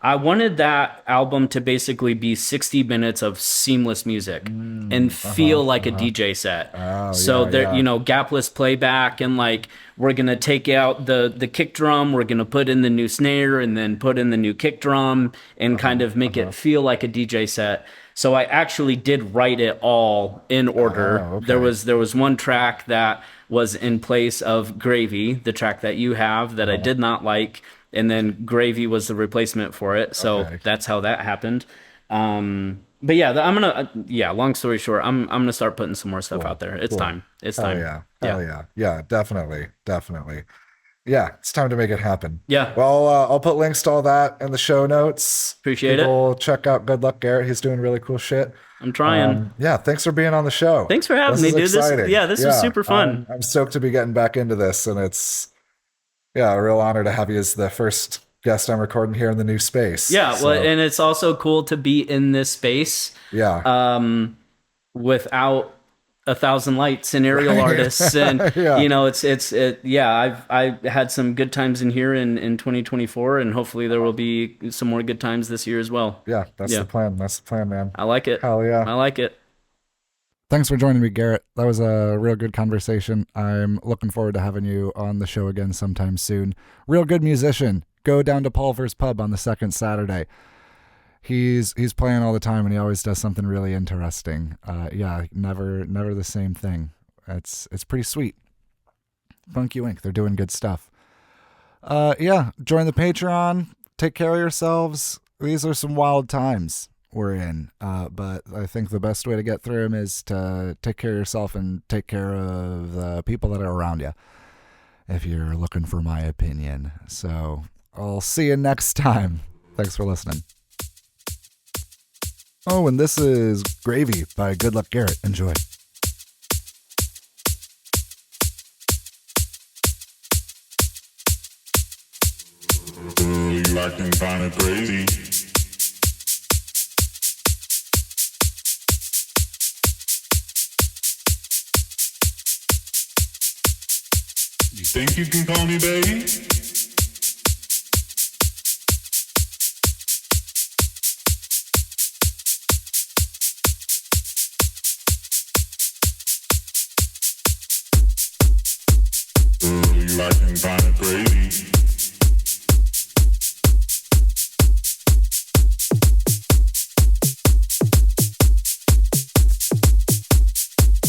I wanted that album to basically be 60 minutes of seamless music and feel like a DJ set. There, gapless playback, and like we're gonna take out the kick drum, we're gonna put in the new snare, and then put in the new kick drum, and kind of make it feel like a DJ set. So I actually did write it all in order. There was one track that was in place of Gravy, the track that you have that I did not like, and then Gravy was the replacement for it. So that's how that happened. But yeah, long story short, I'm gonna start putting some more stuff out there. It's time. It's time. Yeah, definitely. Yeah, it's time to make it happen. Yeah. Well, I'll put links to all that in the show notes. Appreciate it. Check out Good Luck Garrett. He's doing really cool shit. I'm trying. Thanks for being on the show. Thanks for having me, dude. This was super fun. I'm stoked to be getting back into this, and it's a real honor to have you as the first guest I'm recording here in the new space. Yeah, well, and it's also cool to be in this space. Yeah. Without 1,000 lights and aerial artists, and I've had some good times in here in 2024, and hopefully there will be some more good times this year as well. Yeah, that's the plan. That's the plan, man. I like it. Hell yeah. I like it. Thanks for joining me, Garrett. That was a real good conversation. I'm looking forward to having you on the show again sometime soon. Real good musician. Go down to Pulver's Pub on the second Saturday. He's playing all the time, and he always does something really interesting. Never the same thing. It's pretty sweet. Funk You Inc. They're doing good stuff. Join the Patreon. Take care of yourselves. These are some wild times we're in, but I think the best way to get through them is to take care of yourself and take care of the people that are around you, if you're looking for my opinion. So I'll see you next time. Thanks for listening. Oh, and this is Gravy by Good Luck Garrett. Enjoy. You acting kinda crazy. You think you can call me baby? You acting kinda crazy. crazy.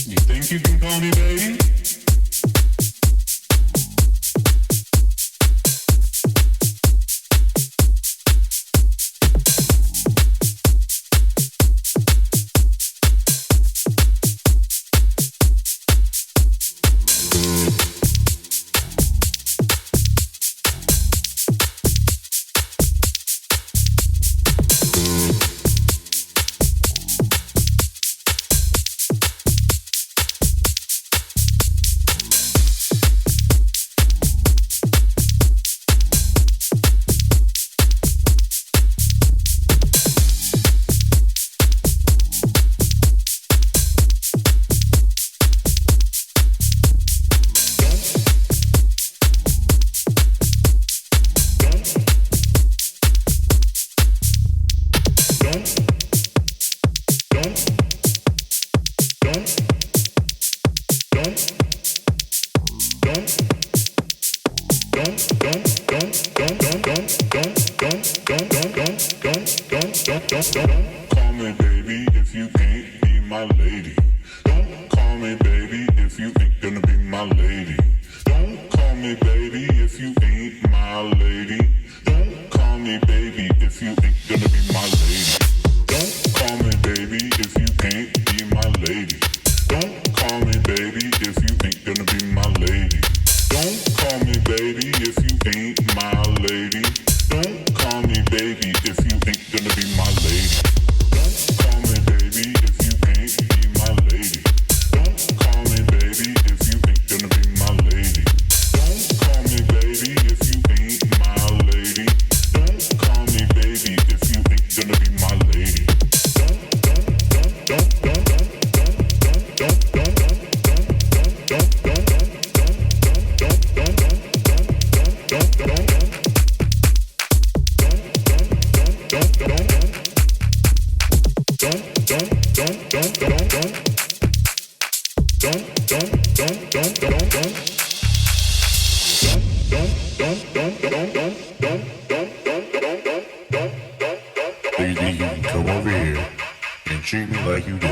You think you can call me baby? Don't call me baby if you can't be my lady. Don't call me baby if you ain't gonna be my lady. Don't call me baby if you ain't my lady. Don't call me baby if you ain't gonna be my lady. Don't call me baby if you can't be my lady. Don't call me baby if you ain't gonna be my lady. Don't call me baby if you ain't my lady. Don't call me baby if you ain't gonna be my lady. Don't call me baby if you can't be my lady. Don't call me baby if you ain't gonna be my lady. Don't call me baby if you ain't my lady. Don't call me baby if you ain't gonna be my lady. Baby, come over here and treat me like you do.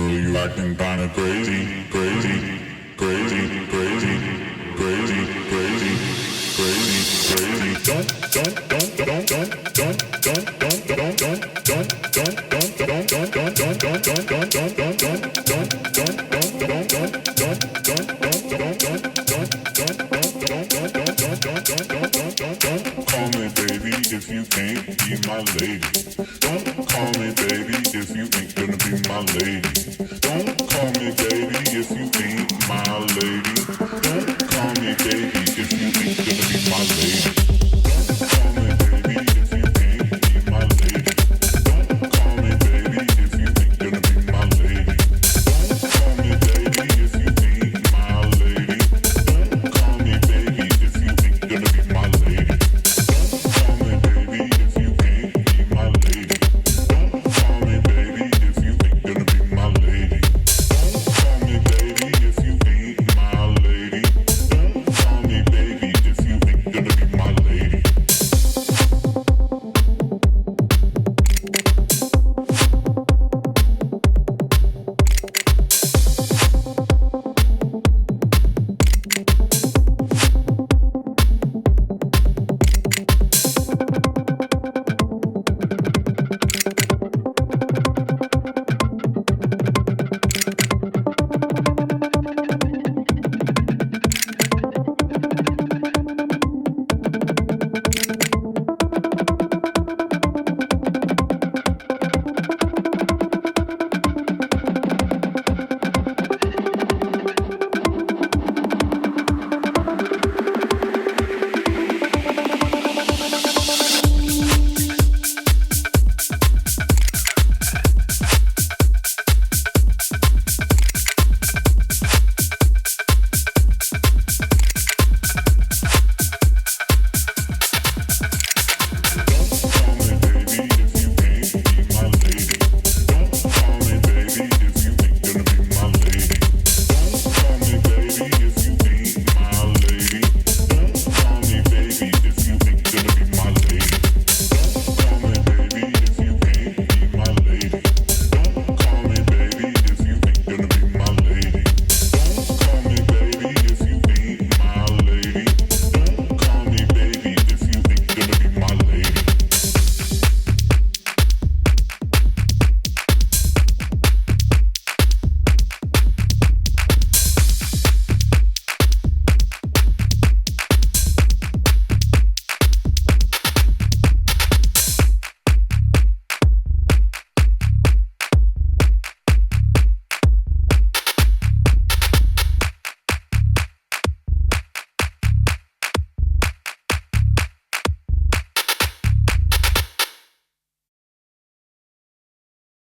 You acting kinda crazy, crazy, crazy, crazy, crazy, crazy, crazy, crazy. Call me baby if you can't be my lady. Don't call me baby if you ain't gonna be my lady. Don't